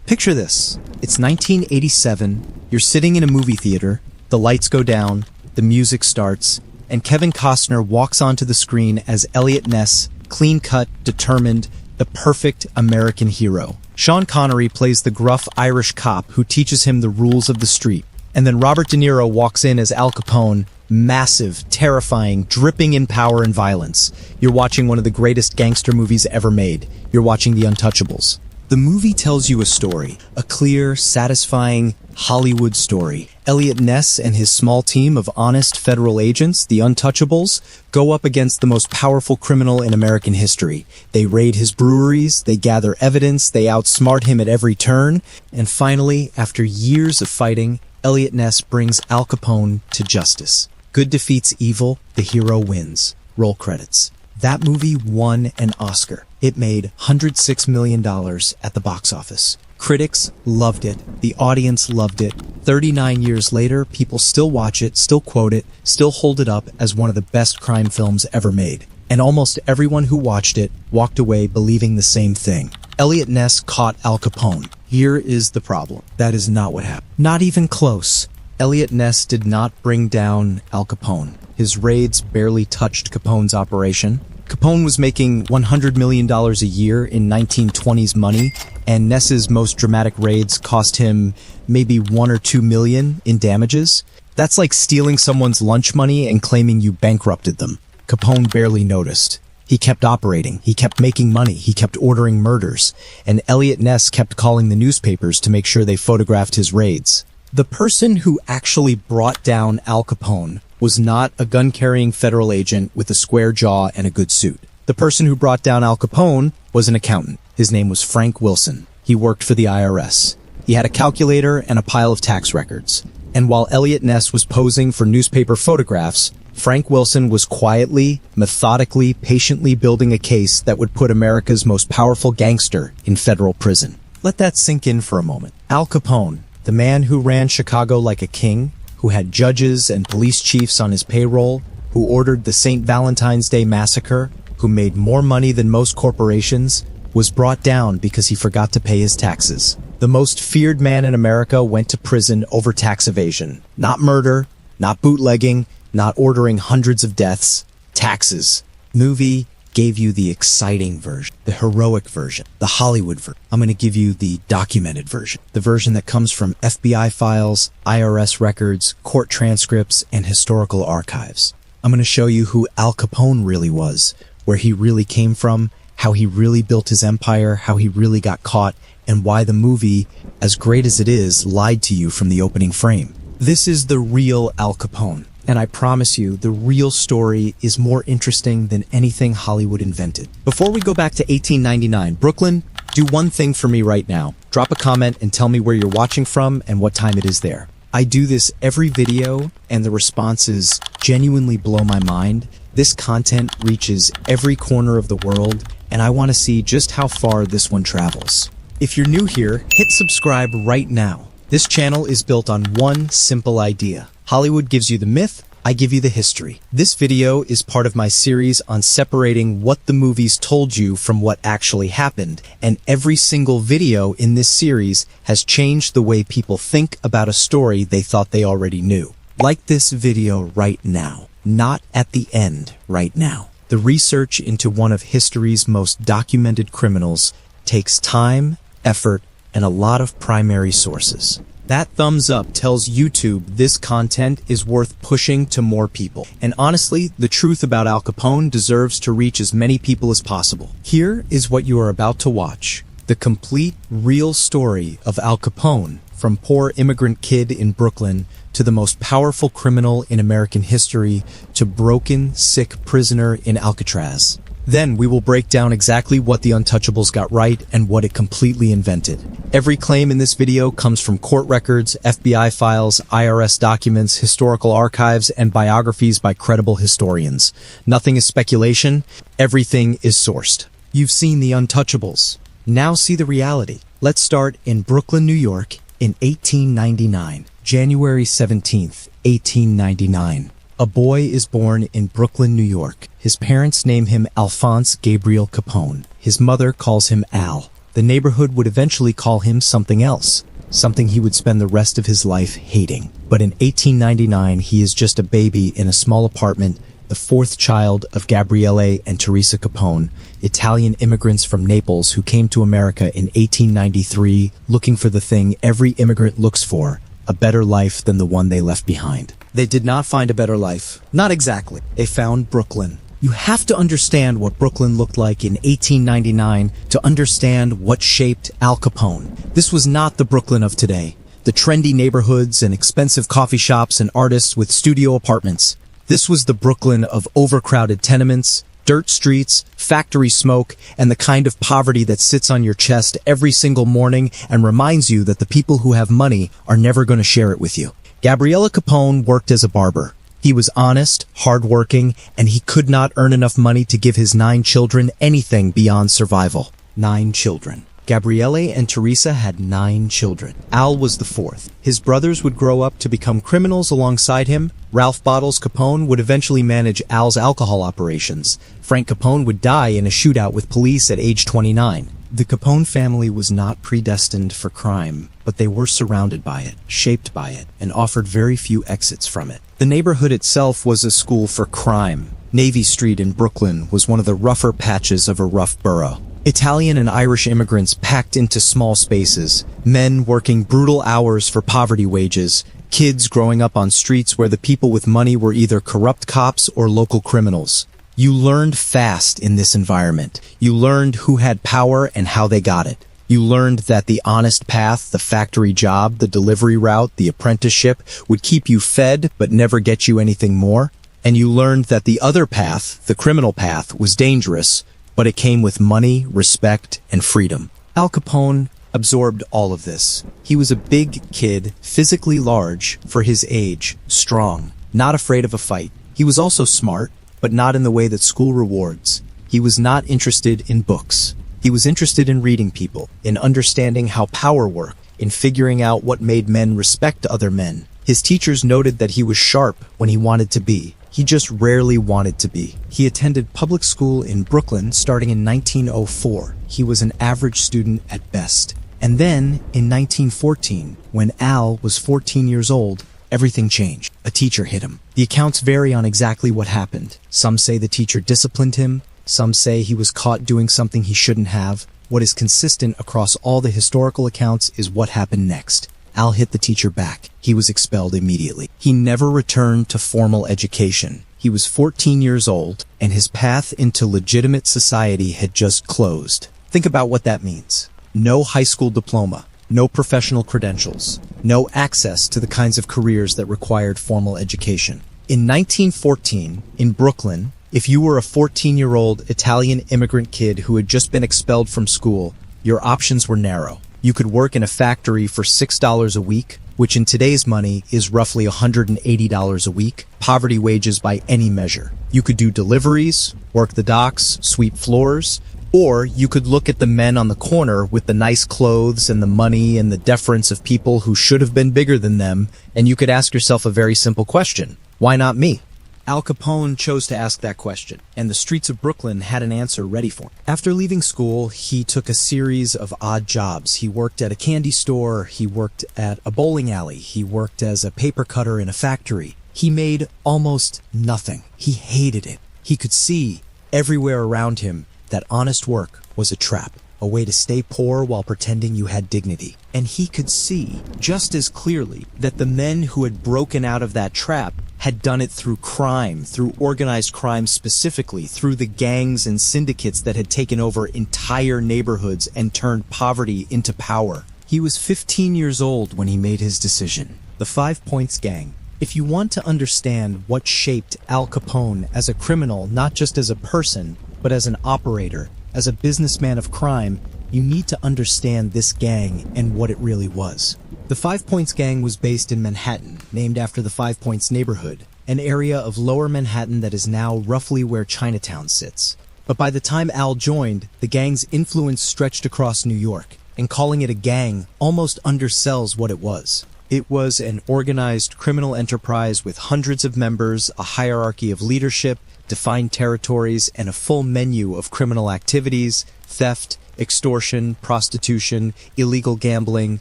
Picture this. It's 1987, you're sitting in a movie theater, the lights go down, the music starts, and Kevin Costner walks onto the screen as Elliot Ness, clean-cut, determined, the perfect American hero. Sean Connery plays the gruff Irish cop who teaches him the rules of the street. And then Robert De Niro walks in as Al Capone, massive, terrifying, dripping in power and violence. You're watching one of the greatest gangster movies ever made. You're watching The Untouchables. The movie tells you a story, a clear, satisfying Hollywood story. Elliot Ness and his small team of honest federal agents, the Untouchables, go up against the most powerful criminal in American history. They raid his breweries, they gather evidence, they outsmart him at every turn, and finally, after years of fighting, Elliot Ness brings Al Capone to justice. Good defeats evil, the hero wins. Roll credits. That movie won an Oscar. It made $106 million at the box office. Critics loved it. The audience loved it. 39 years later, people still watch it, still quote it, still hold it up as one of the best crime films ever made. And almost everyone who watched it walked away believing the same thing. Elliot Ness caught Al Capone. Here is the problem. That is not what happened. Not even close. Elliot Ness did not bring down Al Capone. His raids barely touched Capone's operation. Capone was making $100 million a year in 1920s money, and Ness's most dramatic raids cost him maybe $1 or $2 million in damages. That's like stealing someone's lunch money and claiming you bankrupted them. Capone barely noticed. He kept operating, he kept making money, he kept ordering murders, and Elliot Ness kept calling the newspapers to make sure they photographed his raids. The person who actually brought down Al Capone was not a gun-carrying federal agent with a square jaw and a good suit. The person who brought down Al Capone was an accountant. His name was Frank Wilson. He worked for the IRS. He had a calculator and a pile of tax records. And while Elliot Ness was posing for newspaper photographs, Frank Wilson was quietly, methodically, patiently building a case that would put America's most powerful gangster in federal prison. Let that sink in for a moment. Al Capone, the man who ran Chicago like a king, who had judges and police chiefs on his payroll, who ordered the St. Valentine's Day massacre, who made more money than most corporations, was brought down because he forgot to pay his taxes. The most feared man in America went to prison over tax evasion. Not murder, not bootlegging, not ordering hundreds of deaths. Taxes. Movie gave you the exciting version, the heroic version, the Hollywood version. I'm going to give you the documented version, the version that comes from FBI files, IRS records, court transcripts, and historical archives. I'm going to show you who Al Capone really was, where he really came from, how he really built his empire, how he really got caught, and why the movie, as great as it is, lied to you from the opening frame. This is the real Al Capone. And I promise you, the real story is more interesting than anything Hollywood invented. Before we go back to 1899, Brooklyn, do one thing for me right now. Drop a comment and tell me where you're watching from and what time it is there. I do this every video, and the responses genuinely blow my mind. This content reaches every corner of the world, and I want to see just how far this one travels. If you're new here, hit subscribe right now. This channel is built on one simple idea. Hollywood gives you the myth, I give you the history. This video is part of my series on separating what the movies told you from what actually happened, and every single video in this series has changed the way people think about a story they thought they already knew. Like this video right now, not at the end right now. The research into one of history's most documented criminals takes time, effort, and a lot of primary sources. That thumbs up tells YouTube this content is worth pushing to more people. And honestly, the truth about Al Capone deserves to reach as many people as possible. Here is what you are about to watch. The complete, real story of Al Capone, from poor immigrant kid in Brooklyn to the most powerful criminal in American history to broken, sick prisoner in Alcatraz. Then we will break down exactly what the Untouchables got right and what it completely invented. Every claim in this video comes from court records, FBI files, IRS documents, historical archives, and biographies by credible historians. Nothing is speculation. Everything is sourced. You've seen the Untouchables. Now see the reality. Let's start in Brooklyn, New York in 1899. January 17th, 1899. A boy is born in Brooklyn, New York. His parents name him Alphonse Gabriel Capone. His mother calls him Al. The neighborhood would eventually call him something else, something he would spend the rest of his life hating. But in 1899, he is just a baby in a small apartment, the fourth child of Gabriele and Teresa Capone, Italian immigrants from Naples who came to America in 1893 looking for the thing every immigrant looks for, a better life than the one they left behind. They did not find a better life. Not exactly. They found Brooklyn. You have to understand what Brooklyn looked like in 1899 to understand what shaped Al Capone. This was not the Brooklyn of today. The trendy neighborhoods and expensive coffee shops and artists with studio apartments. This was the Brooklyn of overcrowded tenements, dirt streets, factory smoke, and the kind of poverty that sits on your chest every single morning and reminds you that the people who have money are never going to share it with you. Gabriele Capone worked as a barber. He was honest, hardworking, and he could not earn enough money to give his 9 children anything beyond survival. 9 children. Gabriele and Teresa had 9 children. Al was the 4th. His brothers would grow up to become criminals alongside him. Ralph Bottles Capone would eventually manage Al's alcohol operations. Frank Capone would die in a shootout with police at age 29. The Capone family was not predestined for crime, but they were surrounded by it, shaped by it, and offered very few exits from it. The neighborhood itself was a school for crime. Navy Street in Brooklyn was one of the rougher patches of a rough borough. Italian and Irish immigrants packed into small spaces, men working brutal hours for poverty wages, kids growing up on streets where the people with money were either corrupt cops or local criminals. You learned fast in this environment. You learned who had power and how they got it. You learned that the honest path, the factory job, the delivery route, the apprenticeship would keep you fed but never get you anything more. And you learned that the other path, the criminal path, was dangerous, but it came with money, respect, and freedom. Al Capone absorbed all of this. He was a big kid, physically large for his age, strong, not afraid of a fight. He was also smart, but not in the way that school rewards. He was not interested in books. He was interested in reading people, in understanding how power worked, in figuring out what made men respect other men. His teachers noted that he was sharp when he wanted to be. He just rarely wanted to be. He attended public school in Brooklyn starting in 1904. He was an average student at best. And then, in 1914, when Al was 14 years old, everything changed. A teacher hit him. The accounts vary on exactly what happened. Some say the teacher disciplined him. Some say he was caught doing something he shouldn't have. What is consistent across all the historical accounts is what happened next. Al hit the teacher back. He was expelled immediately. He never returned to formal education. He was 14 years old, and his path into legitimate society had just closed. Think about what that means. No high school diploma, no professional credentials, no access to the kinds of careers that required formal education. In 1914, in Brooklyn, if you were a 14-year-old Italian immigrant kid who had just been expelled from school, your options were narrow. You could work in a factory for $6 a week, which in today's money is roughly $180 a week, poverty wages by any measure. You could do deliveries, work the docks, sweep floors, or you could look at the men on the corner with the nice clothes and the money and the deference of people who should have been bigger than them, and you could ask yourself a very simple question. Why not me? Al Capone chose to ask that question, and the streets of Brooklyn had an answer ready for him. After leaving school, he took a series of odd jobs. He worked at a candy store, he worked at a bowling alley, he worked as a paper cutter in a factory. He made almost nothing. He hated it. He could see everywhere around him that honest work was a trap, a way to stay poor while pretending you had dignity. And he could see just as clearly that the men who had broken out of that trap had done it through crime, through organized crime specifically, through the gangs and syndicates that had taken over entire neighborhoods and turned poverty into power. He was 15 years old when he made his decision. The 5 Points Gang. If you want to understand what shaped Al Capone as a criminal, not just as a person, but as an operator, as a businessman of crime, you need to understand this gang and what it really was. The 5 Points Gang was based in Manhattan, named after the 5 Points neighborhood, an area of lower Manhattan that is now roughly where Chinatown sits. But by the time Al joined, the gang's influence stretched across New York, and calling it a gang almost undersells what it was. It was an organized criminal enterprise with hundreds of members, a hierarchy of leadership, defined territories, and a full menu of criminal activities, theft, extortion, prostitution, illegal gambling,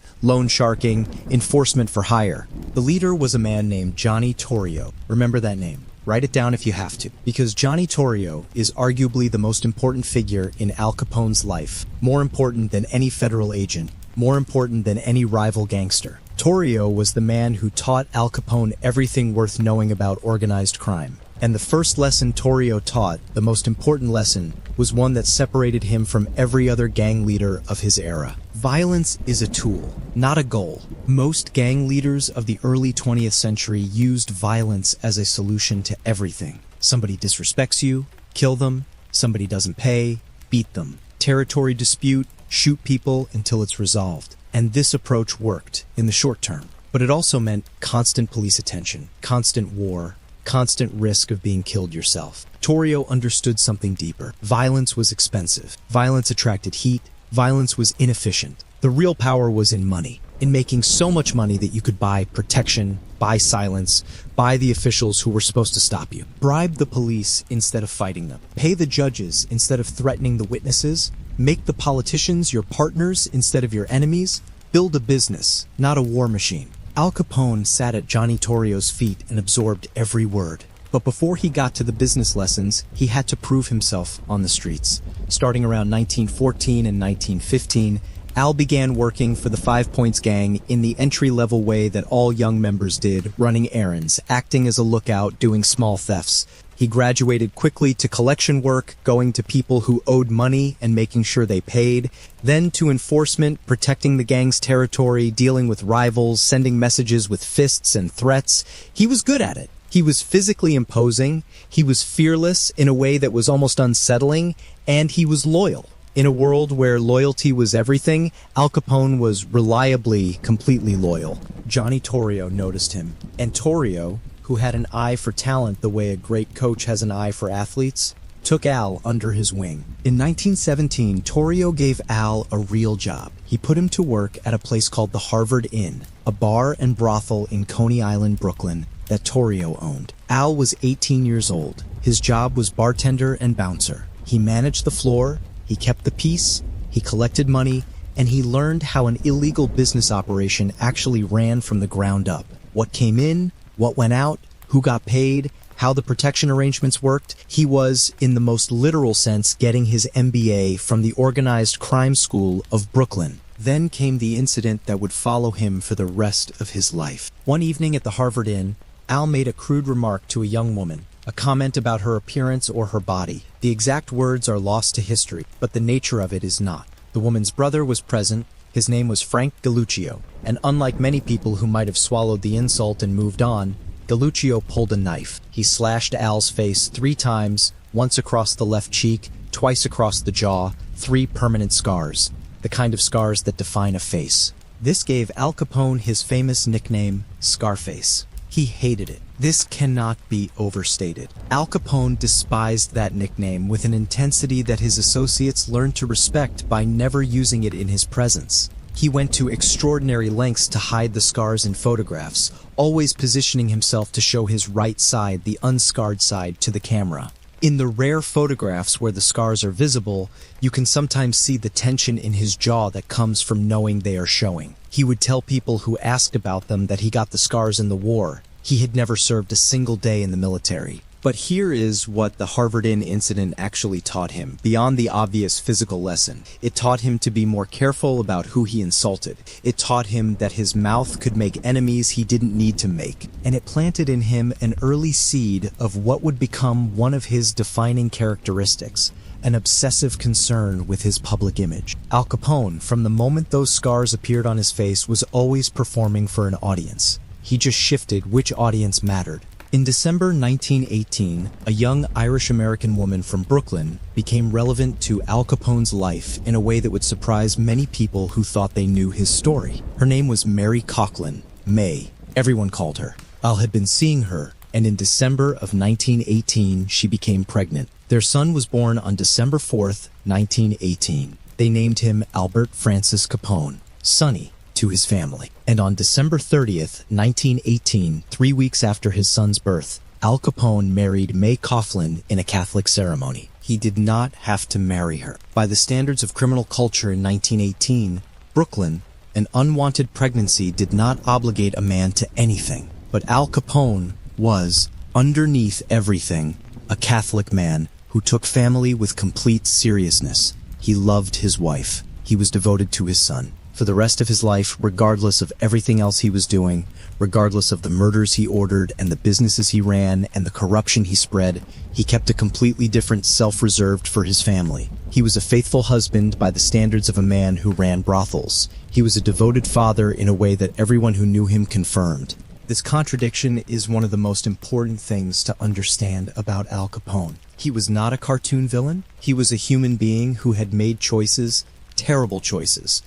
loan sharking, enforcement for hire. The leader was a man named Johnny Torrio. Remember that name. Write it down if you have to, because Johnny Torrio is arguably the most important figure in Al Capone's life, more important than any federal agent, more important than any rival gangster. Torrio was the man who taught Al Capone everything worth knowing about organized crime. And the first lesson Torrio taught, the most important lesson, was one that separated him from every other gang leader of his era. Violence is a tool, not a goal. Most gang leaders of the early 20th century used violence as a solution to everything. Somebody disrespects you, kill them. Somebody doesn't pay, beat them. Territory dispute, shoot people until it's resolved. And this approach worked in the short term. But it also meant constant police attention, constant war, constant risk of being killed yourself. Torrio understood something deeper. Violence was expensive. Violence attracted heat. Violence was inefficient. The real power was in money, in making so much money that you could buy protection, buy silence, buy the officials who were supposed to stop you. Bribe the police instead of fighting them. Pay the judges instead of threatening the witnesses. Make the politicians your partners instead of your enemies. Build a business, not a war machine. Al Capone sat at Johnny Torrio's feet and absorbed every word. But before he got to the business lessons, he had to prove himself on the streets. Starting around 1914 and 1915, Al began working for the 5 Points Gang in the entry-level way that all young members did, running errands, acting as a lookout, doing small thefts. He graduated quickly to collection work, going to people who owed money and making sure they paid, then to enforcement, protecting the gang's territory, dealing with rivals, sending messages with fists and threats. He was good at it. He was physically imposing, he was fearless in a way that was almost unsettling, and he was loyal. In a world where loyalty was everything, Al Capone was reliably, completely loyal. Johnny Torrio noticed him, and Torrio, who had an eye for talent the way a great coach has an eye for athletes, took Al under his wing. In 1917, Torrio gave Al a real job. He put him to work at a place called the Harvard Inn, a bar and brothel in Coney Island, Brooklyn, that Torrio owned. Al was 18 years old. His job was bartender and bouncer. He managed the floor, he kept the peace, he collected money, and he learned how an illegal business operation actually ran from the ground up. What came in, what went out, who got paid, how the protection arrangements worked. He was, in the most literal sense, getting his MBA from the organized crime school of Brooklyn. Then came the incident that would follow him for the rest of his life. One evening at the Harvard Inn, Al made a crude remark to a young woman, a comment about her appearance or her body. The exact words are lost to history, but the nature of it is not. The woman's brother was present. His name was Frank Galluccio, and unlike many people who might have swallowed the insult and moved on, Galluccio pulled a knife. He slashed Al's face 3 times, once across the left cheek, twice across the jaw, 3 permanent scars, the kind of scars that define a face. This gave Al Capone his famous nickname, Scarface. He hated it. This cannot be overstated. Al Capone despised that nickname with an intensity that his associates learned to respect by never using it in his presence. He went to extraordinary lengths to hide the scars in photographs, always positioning himself to show his right side, the unscarred side, to the camera. In the rare photographs where the scars are visible, you can sometimes see the tension in his jaw that comes from knowing they are showing. He would tell people who asked about them that he got the scars in the war. He had never served a single day in the military. But here is what the Harvard Inn incident actually taught him, beyond the obvious physical lesson. It taught him to be more careful about who he insulted. It taught him that his mouth could make enemies he didn't need to make. And it planted in him an early seed of what would become one of his defining characteristics, an obsessive concern with his public image. Al Capone, from the moment those scars appeared on his face, was always performing for an audience. He just shifted which audience mattered. In December 1918, a young Irish-American woman from Brooklyn became relevant to Al Capone's life in a way that would surprise many people who thought they knew his story. Her name was Mary Coughlin, May. Everyone called her. Al had been seeing her, and in December of 1918, she became pregnant. Their son was born on December 4th, 1918. They named him Albert Francis Capone, Sonny, to his family. And on December 30th, 1918, 3 weeks after his son's birth, Al Capone married May Coughlin in a Catholic ceremony. he did not have to marry her. By the standards of criminal culture in 1918, Brooklyn, an unwanted pregnancy did not obligate a man to anything. But Al Capone was, underneath everything, a Catholic man who took family with complete seriousness. He loved his wife. He was devoted to his son. For the rest of his life, regardless of everything else he was doing, regardless of the murders he ordered and the businesses he ran and the corruption he spread, he kept a completely different self reserved for his family. He was a faithful husband by the standards of a man who ran brothels. He was a devoted father in a way that everyone who knew him confirmed. This contradiction is one of the most important things to understand about Al Capone. He was not a cartoon villain. He was a human being who had made choices, terrible choices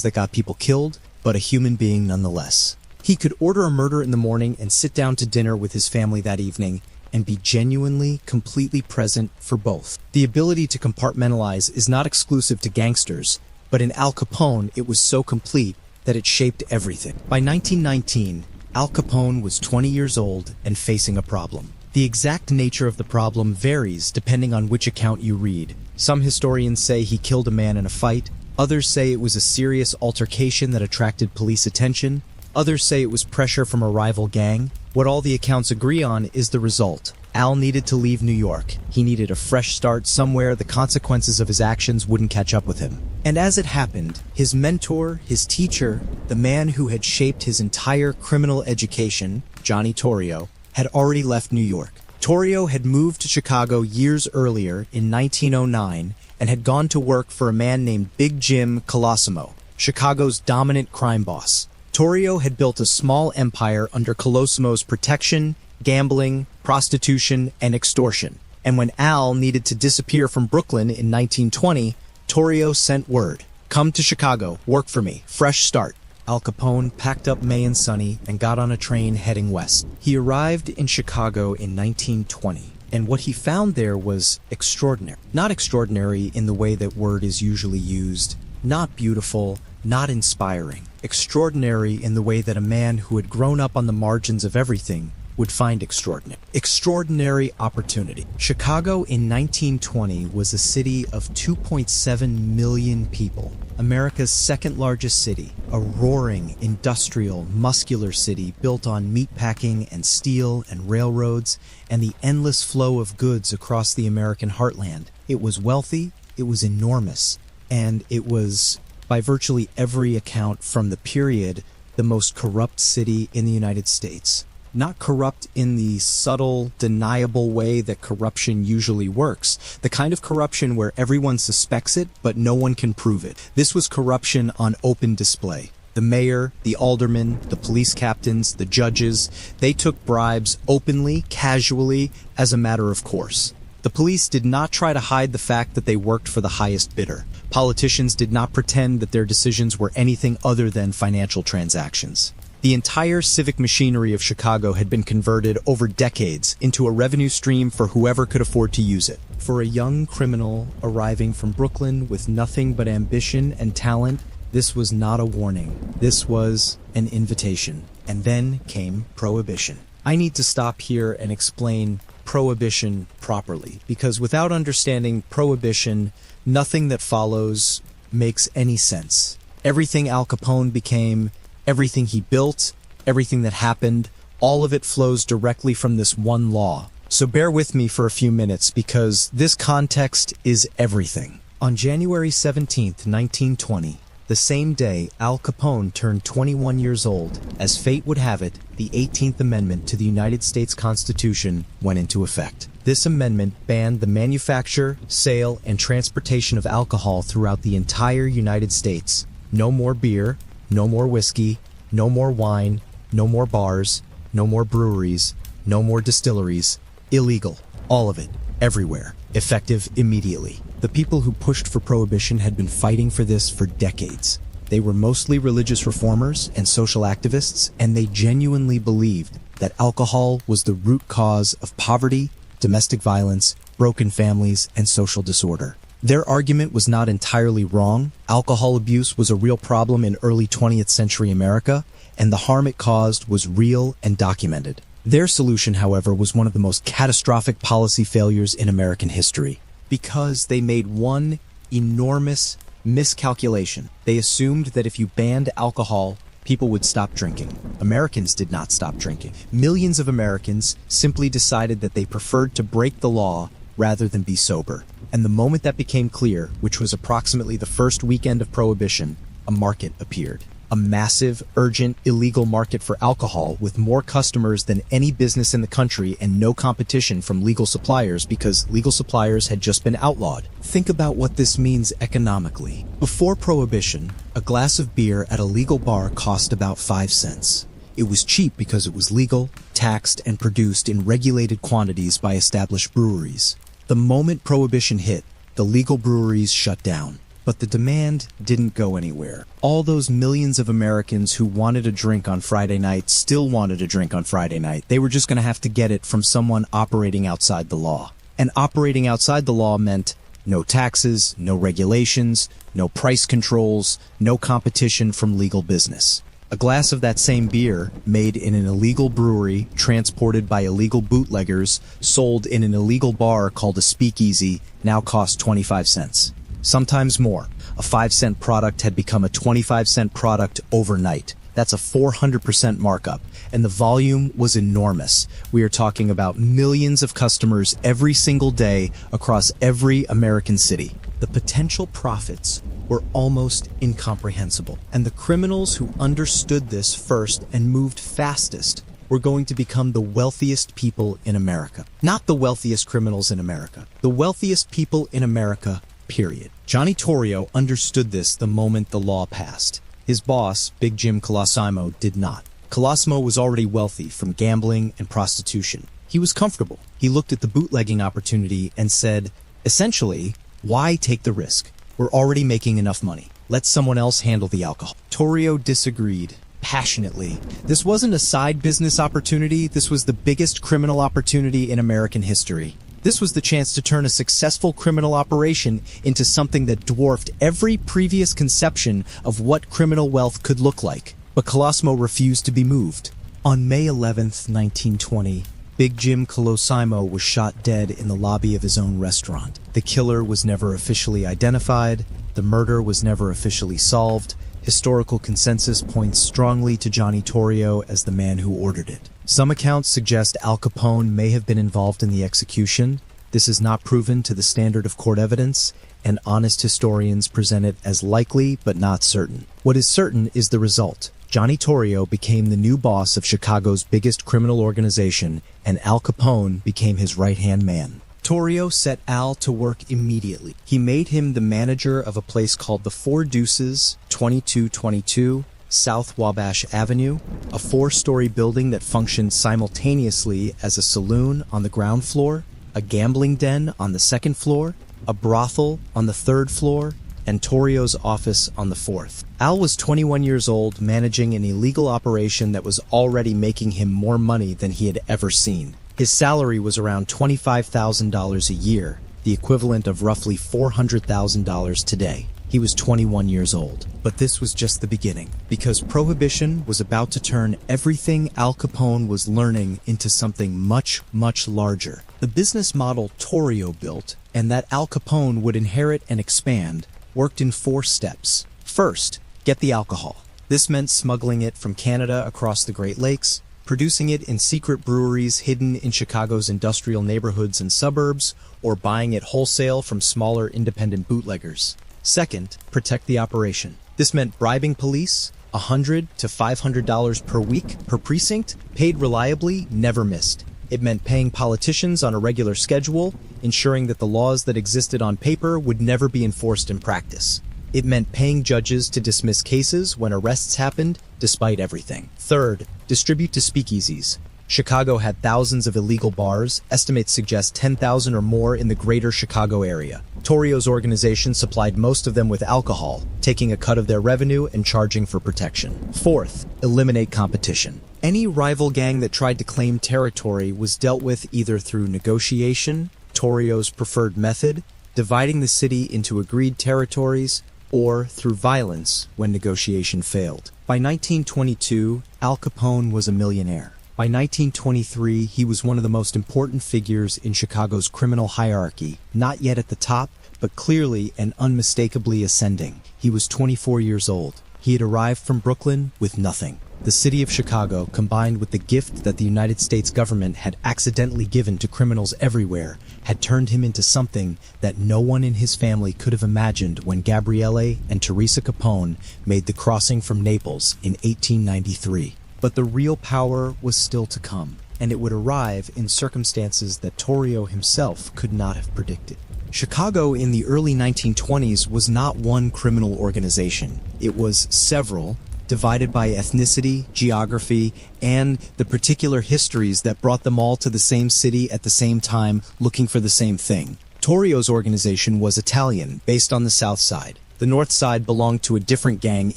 that got people killed, but a human being nonetheless. He could order a murder in the morning and sit down to dinner with his family that evening and be genuinely, completely present for both. The ability to compartmentalize is not exclusive to gangsters, but in Al Capone it was so complete that it shaped everything. By 1919, Al Capone was 20 years old and facing a problem. The exact nature of the problem varies depending on which account you read. Some historians say he killed a man in a fight. Others say it was a serious altercation that attracted police attention. Others say it was pressure from a rival gang. What all the accounts agree on is the result. Al needed to leave New York. He needed a fresh start somewhere the consequences of his actions wouldn't catch up with him. And as it happened, his mentor, his teacher, the man who had shaped his entire criminal education, Johnny Torrio, had already left New York. Torrio had moved to Chicago years earlier in 1909 and had gone to work for a man named Big Jim Colosimo, Chicago's dominant crime boss. Torrio had built a small empire under Colosimo's protection, gambling, prostitution, and extortion. And when Al needed to disappear from Brooklyn in 1920, Torrio sent word, "Come to Chicago, work for me, fresh start." Al Capone packed up May and Sonny and got on a train heading west. He arrived in Chicago in 1920. And what he found there was extraordinary. Not extraordinary in the way that word is usually used, not beautiful, not inspiring. Extraordinary in the way that a man who had grown up on the margins of everything would find extraordinary. Extraordinary opportunity. Chicago in 1920 was a city of 2.7 million people. America's second largest city, a roaring, industrial, muscular city built on meatpacking and steel and railroads and the endless flow of goods across the American heartland. It was wealthy, it was enormous, and it was, by virtually every account from the period, the most corrupt city in the United States. Not corrupt in the subtle, deniable way that corruption usually works. The kind of corruption where everyone suspects it, but no one can prove it. This was corruption on open display. The mayor, the aldermen, the police captains, the judges, they took bribes openly, casually, as a matter of course. The police did not try to hide the fact that they worked for the highest bidder. Politicians did not pretend that their decisions were anything other than financial transactions. The entire civic machinery of Chicago had been converted over decades into a revenue stream for whoever could afford to use it. For a young criminal arriving from Brooklyn with nothing but ambition and talent, this was not a warning. This was an invitation. And then came Prohibition. I need to stop here and explain Prohibition properly, because without understanding Prohibition, nothing that follows makes any sense. Everything Al Capone became, everything he built, everything that happened, all of it flows directly from this one law. So bear with me for a few minutes because this context is everything. On January 17th, 1920, the same day Al Capone turned 21 years old, as fate would have it, the 18th Amendment to the United States Constitution went into effect. This amendment banned the manufacture, sale, and transportation of alcohol throughout the entire United States. No more beer, no more whiskey, no more wine, no more bars, no more breweries, no more distilleries. Illegal. All of it. Everywhere. Effective immediately. The people who pushed for Prohibition had been fighting for this for decades. They were mostly religious reformers and social activists, and they genuinely believed that alcohol was the root cause of poverty, domestic violence, broken families, and social disorder. Their argument was not entirely wrong. Alcohol abuse was a real problem in early 20th century America, and the harm it caused was real and documented. Their solution, however, was one of the most catastrophic policy failures in American history. Because they made one enormous miscalculation. They assumed that if you banned alcohol, people would stop drinking. Americans did not stop drinking. Millions of Americans simply decided that they preferred to break the law rather than be sober. And the moment that became clear, which was approximately the first weekend of Prohibition, a market appeared. A massive, urgent, illegal market for alcohol with more customers than any business in the country and no competition from legal suppliers because legal suppliers had just been outlawed. Think about what this means economically. Before Prohibition, a glass of beer at a legal bar cost about 5 cents. It was cheap because it was legal, taxed, and produced in regulated quantities by established breweries. The moment Prohibition hit, the legal breweries shut down. But the demand didn't go anywhere. All those millions of Americans who wanted a drink on Friday night still wanted a drink on Friday night. They were just going to have to get it from someone operating outside the law. And operating outside the law meant no taxes, no regulations, no price controls, no competition from legal business. A glass of that same beer, made in an illegal brewery, transported by illegal bootleggers, sold in an illegal bar called a speakeasy, now costs 25 cents. Sometimes more. A 5-cent product had become a 25-cent product overnight. That's a 400% markup, and the volume was enormous. We are talking about millions of customers every single day across every American city. The potential profits were almost incomprehensible, and the criminals who understood this first and moved fastest were going to become the wealthiest people in America. Not the wealthiest criminals in America. The wealthiest people in America, period. Johnny Torrio understood this the moment the law passed. His boss, Big Jim Colosimo, did not. Colosimo was already wealthy from gambling and prostitution. He was comfortable. He looked at the bootlegging opportunity and said, essentially, why take the risk? We're already making enough money. Let someone else handle the alcohol. Torrio disagreed passionately. This wasn't a side business opportunity. This was the biggest criminal opportunity in American history. This was the chance to turn a successful criminal operation into something that dwarfed every previous conception of what criminal wealth could look like. But Colosimo refused to be moved. On May 11th, 1920, Big Jim Colosimo was shot dead in the lobby of his own restaurant. The killer was never officially identified. The murder was never officially solved. Historical consensus points strongly to Johnny Torrio as the man who ordered it. Some accounts suggest Al Capone may have been involved in the execution. This is not proven to the standard of court evidence, and honest historians present it as likely but not certain. What is certain is the result. Johnny Torrio became the new boss of Chicago's biggest criminal organization, and Al Capone became his right-hand man. Torrio set Al to work immediately. He made him the manager of a place called the Four Deuces, 2222 South Wabash Avenue, a 4-story building that functioned simultaneously as a saloon on the ground floor, a gambling den on the second floor, a brothel on the third floor, and Torrio's office on the fourth. Al was 21 years old, managing an illegal operation that was already making him more money than he had ever seen. His salary was around $25,000 a year, the equivalent of roughly $400,000 today. He was 21 years old. But this was just the beginning, because Prohibition was about to turn everything Al Capone was learning into something much, much larger. The business model Torrio built, and that Al Capone would inherit and expand, worked in 4 steps. First, get the alcohol. This meant smuggling it from Canada across the Great Lakes, producing it in secret breweries hidden in Chicago's industrial neighborhoods and suburbs, or buying it wholesale from smaller independent bootleggers. Second, protect the operation. This meant bribing police, $100 to $500 per week per precinct, paid reliably, never missed. It meant paying politicians on a regular schedule, ensuring that the laws that existed on paper would never be enforced in practice. It meant paying judges to dismiss cases when arrests happened, despite everything. Third, distribute to speakeasies. Chicago had thousands of illegal bars. Estimates suggest 10,000 or more in the greater Chicago area. Torrio's organization supplied most of them with alcohol, taking a cut of their revenue and charging for protection. Fourth, eliminate competition. Any rival gang that tried to claim territory was dealt with either through negotiation, Torrio's preferred method, dividing the city into agreed territories, or through violence when negotiation failed. By 1922, Al Capone was a millionaire. By 1923, he was one of the most important figures in Chicago's criminal hierarchy, not yet at the top, but clearly and unmistakably ascending. He was 24 years old. He had arrived from Brooklyn with nothing. The city of Chicago, combined with the gift that the United States government had accidentally given to criminals everywhere, had turned him into something that no one in his family could have imagined when Gabriele and Teresa Capone made the crossing from Naples in 1893. But the real power was still to come, and it would arrive in circumstances that Torrio himself could not have predicted. Chicago in the early 1920s was not one criminal organization. It was several, divided by ethnicity, geography, and the particular histories that brought them all to the same city at the same time, looking for the same thing. Torrio's organization was Italian, based on the South Side. The North Side belonged to a different gang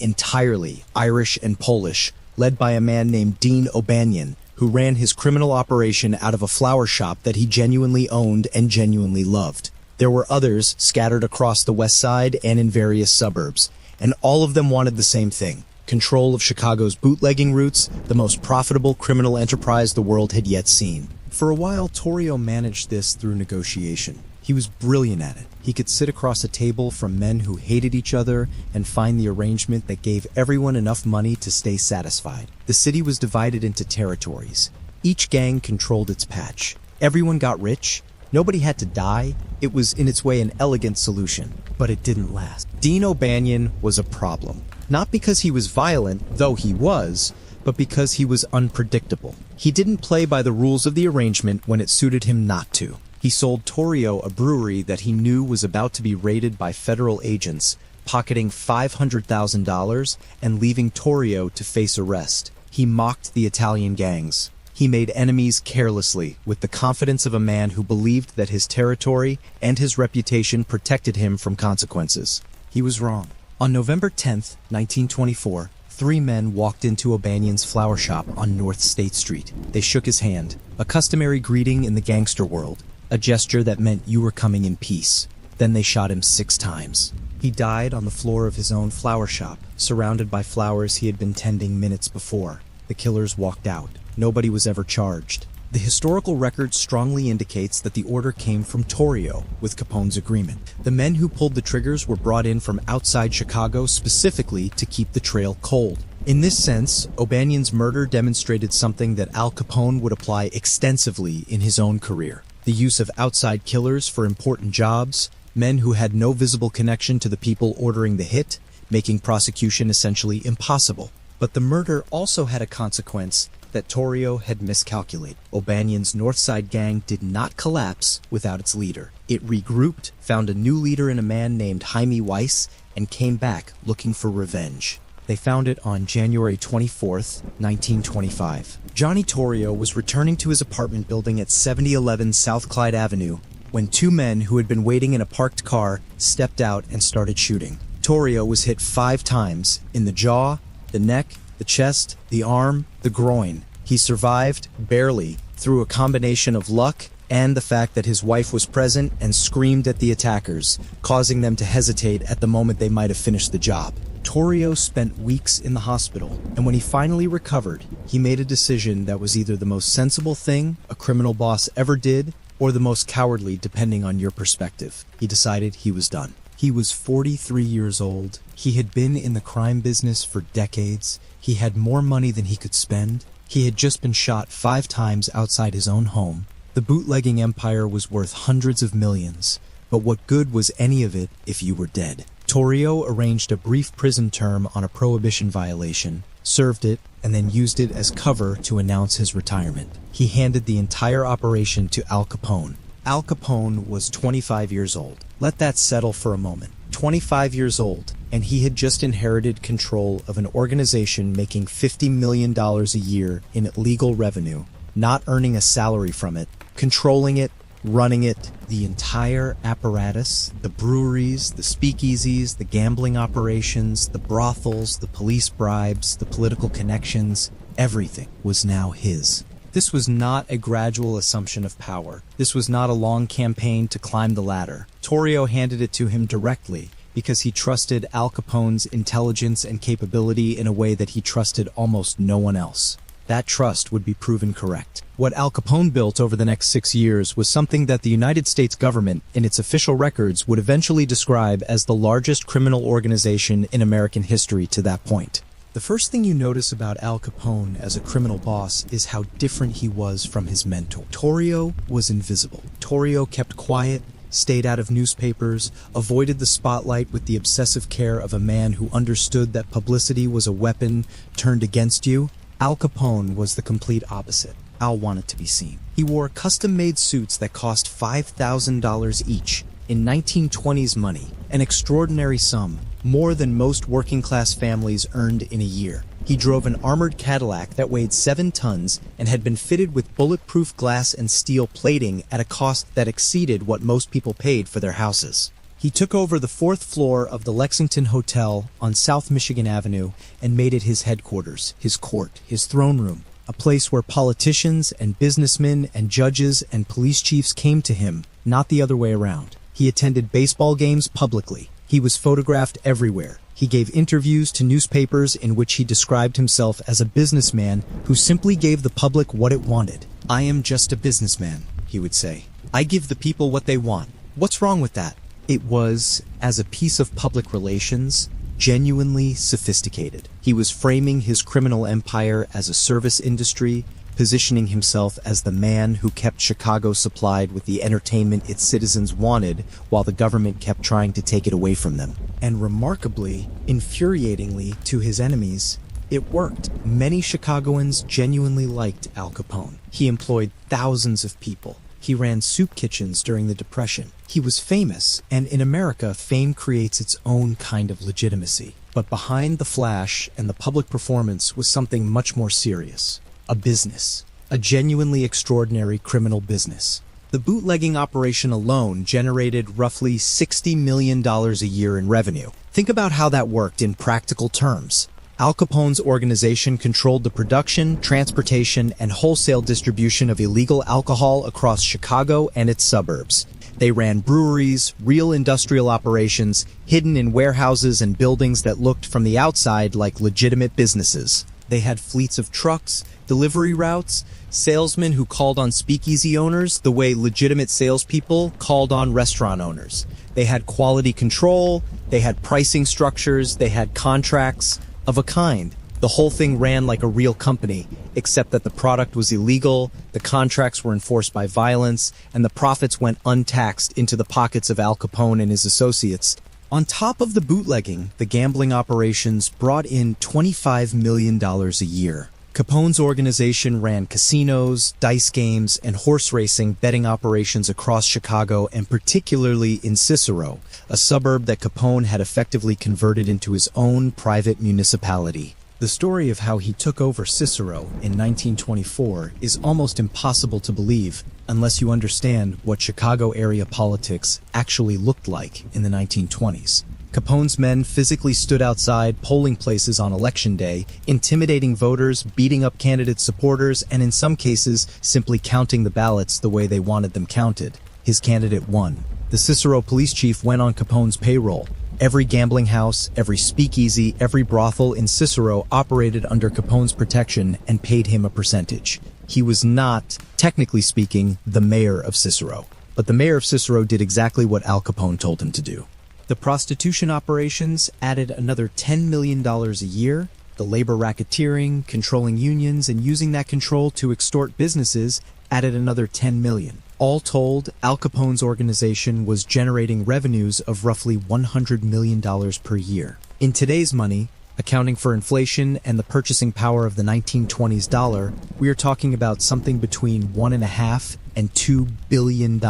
entirely, Irish and Polish, led by a man named Dean O'Banion, who ran his criminal operation out of a flower shop that he genuinely owned and genuinely loved. There were others scattered across the West Side and in various suburbs, and all of them wanted the same thing: control of Chicago's bootlegging routes, the most profitable criminal enterprise the world had yet seen. For a while, Torrio managed this through negotiation. He was brilliant at it. He could sit across a table from men who hated each other and find the arrangement that gave everyone enough money to stay satisfied. The city was divided into territories. Each gang controlled its patch. Everyone got rich. Nobody had to die. It was in its way an elegant solution, but it didn't last. Dean O'Banion was a problem. Not because he was violent, though he was, but because he was unpredictable. He didn't play by the rules of the arrangement when it suited him not to. He sold Torrio a brewery that he knew was about to be raided by federal agents, pocketing $500,000 and leaving Torrio to face arrest. He mocked the Italian gangs. He made enemies carelessly, with the confidence of a man who believed that his territory and his reputation protected him from consequences. He was wrong. On November 10th, 1924, 3 men walked into O'Banion's flower shop on North State Street. They shook his hand, a customary greeting in the gangster world, a gesture that meant you were coming in peace. Then they shot him 6 times. He died on the floor of his own flower shop, surrounded by flowers he had been tending minutes before. The killers walked out. Nobody was ever charged. The historical record strongly indicates that the order came from Torrio, with Capone's agreement. The men who pulled the triggers were brought in from outside Chicago specifically to keep the trail cold. In this sense, O'Banion's murder demonstrated something that Al Capone would apply extensively in his own career: the use of outside killers for important jobs, men who had no visible connection to the people ordering the hit, making prosecution essentially impossible. But the murder also had a consequence that Torrio had miscalculated. O'Banion's Northside gang did not collapse without its leader. It regrouped, found a new leader in a man named Jaime Weiss, and came back looking for revenge. They found it on January 24th, 1925. Johnny Torrio was returning to his apartment building at 7011 South Clyde Avenue when 2 men who had been waiting in a parked car stepped out and started shooting. Torrio was hit 5 times, in the jaw, the neck, the chest, the arm, the groin. He survived, barely, through a combination of luck and the fact that his wife was present and screamed at the attackers, causing them to hesitate at the moment they might have finished the job. Torrio spent weeks in the hospital, and when he finally recovered, he made a decision that was either the most sensible thing a criminal boss ever did, or the most cowardly, depending on your perspective. He decided he was done. He was 43 years old. He had been in the crime business for decades. He had more money than he could spend. He had just been shot 5 times outside his own home. The bootlegging empire was worth hundreds of millions, but what good was any of it if you were dead? Torrio arranged a brief prison term on a Prohibition violation, served it, and then used it as cover to announce his retirement. He handed the entire operation to Al Capone. Al Capone was 25 years old. Let that settle for a moment. 25 years old, and he had just inherited control of an organization making $50 million a year in legal revenue, not earning a salary from it, controlling it, running it, the entire apparatus, the breweries, the speakeasies, the gambling operations, the brothels, the police bribes, the political connections, everything was now his. This was not a gradual assumption of power. This was not a long campaign to climb the ladder. Torrio handed it to him directly because he trusted Al Capone's intelligence and capability in a way that he trusted almost no one else. that trust would be proven correct. What Al Capone built over the next 6 years was something that the United States government, in its official records, would eventually describe as the largest criminal organization in American history to that point. The first thing you notice about Al Capone as a criminal boss is how different he was from his mentor. Torrio was invisible. Torrio kept quiet, stayed out of newspapers, avoided the spotlight with the obsessive care of a man who understood that publicity was a weapon turned against you. Al Capone was the complete opposite. Al wanted to be seen. He wore custom-made suits that cost $5,000 each in 1920s money, an extraordinary sum, more than most working-class families earned in a year. He drove an armored Cadillac that weighed 7 tons and had been fitted with bulletproof glass and steel plating at a cost that exceeded what most people paid for their houses. He took over the 4th floor of the Lexington Hotel on South Michigan Avenue and made it his headquarters, his court, his throne room, a place where politicians and businessmen and judges and police chiefs came to him, not the other way around. He attended baseball games publicly. He was photographed everywhere. He gave interviews to newspapers in which he described himself as a businessman who simply gave the public what it wanted. "I am just a businessman," he would say. "I give the people what they want. What's wrong with that?" It was, as a piece of public relations, genuinely sophisticated. He was framing his criminal empire as a service industry, positioning himself as the man who kept Chicago supplied with the entertainment its citizens wanted while the government kept trying to take it away from them. And remarkably, infuriatingly to his enemies, it worked. Many Chicagoans genuinely liked Al Capone. He employed thousands of people. He ran soup kitchens during the Depression. He was famous, and in America, fame creates its own kind of legitimacy. But behind the flash and the public performance was something much more serious. A business. A genuinely extraordinary criminal business. The bootlegging operation alone generated roughly $60 million a year in revenue. Think about how that worked in practical terms. Al Capone's organization controlled the production, transportation, and wholesale distribution of illegal alcohol across Chicago and its suburbs. They ran breweries, real industrial operations, hidden in warehouses and buildings that looked from the outside like legitimate businesses. They had fleets of trucks, delivery routes, salesmen who called on speakeasy owners the way legitimate salespeople called on restaurant owners. They had quality control, they had pricing structures, they had contracts of a kind. The whole thing ran like a real company, except that the product was illegal, the contracts were enforced by violence, and the profits went untaxed into the pockets of Al Capone and his associates. On top of the bootlegging, the gambling operations brought in $25 million a year. Capone's organization ran casinos, dice games, and horse racing betting operations across Chicago and particularly in Cicero, a suburb that Capone had effectively converted into his own private municipality. The story of how he took over Cicero in 1924 is almost impossible to believe unless you understand what Chicago area politics actually looked like in the 1920s. Capone's men physically stood outside polling places on election day, intimidating voters, beating up candidate supporters, and in some cases, simply counting the ballots the way they wanted them counted. His candidate won. The Cicero police chief went on Capone's payroll. Every gambling house, every speakeasy, every brothel in Cicero operated under Capone's protection and paid him a percentage. He was not, technically speaking, the mayor of Cicero. But the mayor of Cicero did exactly what Al Capone told him to do. The prostitution operations added another $10 million a year. The labor racketeering, controlling unions, and using that control to extort businesses added another $10 million. All told, Al Capone's organization was generating revenues of roughly $100 million per year. In today's money, accounting for inflation and the purchasing power of the 1920s dollar, we are talking about something between $1.5 and $2 billion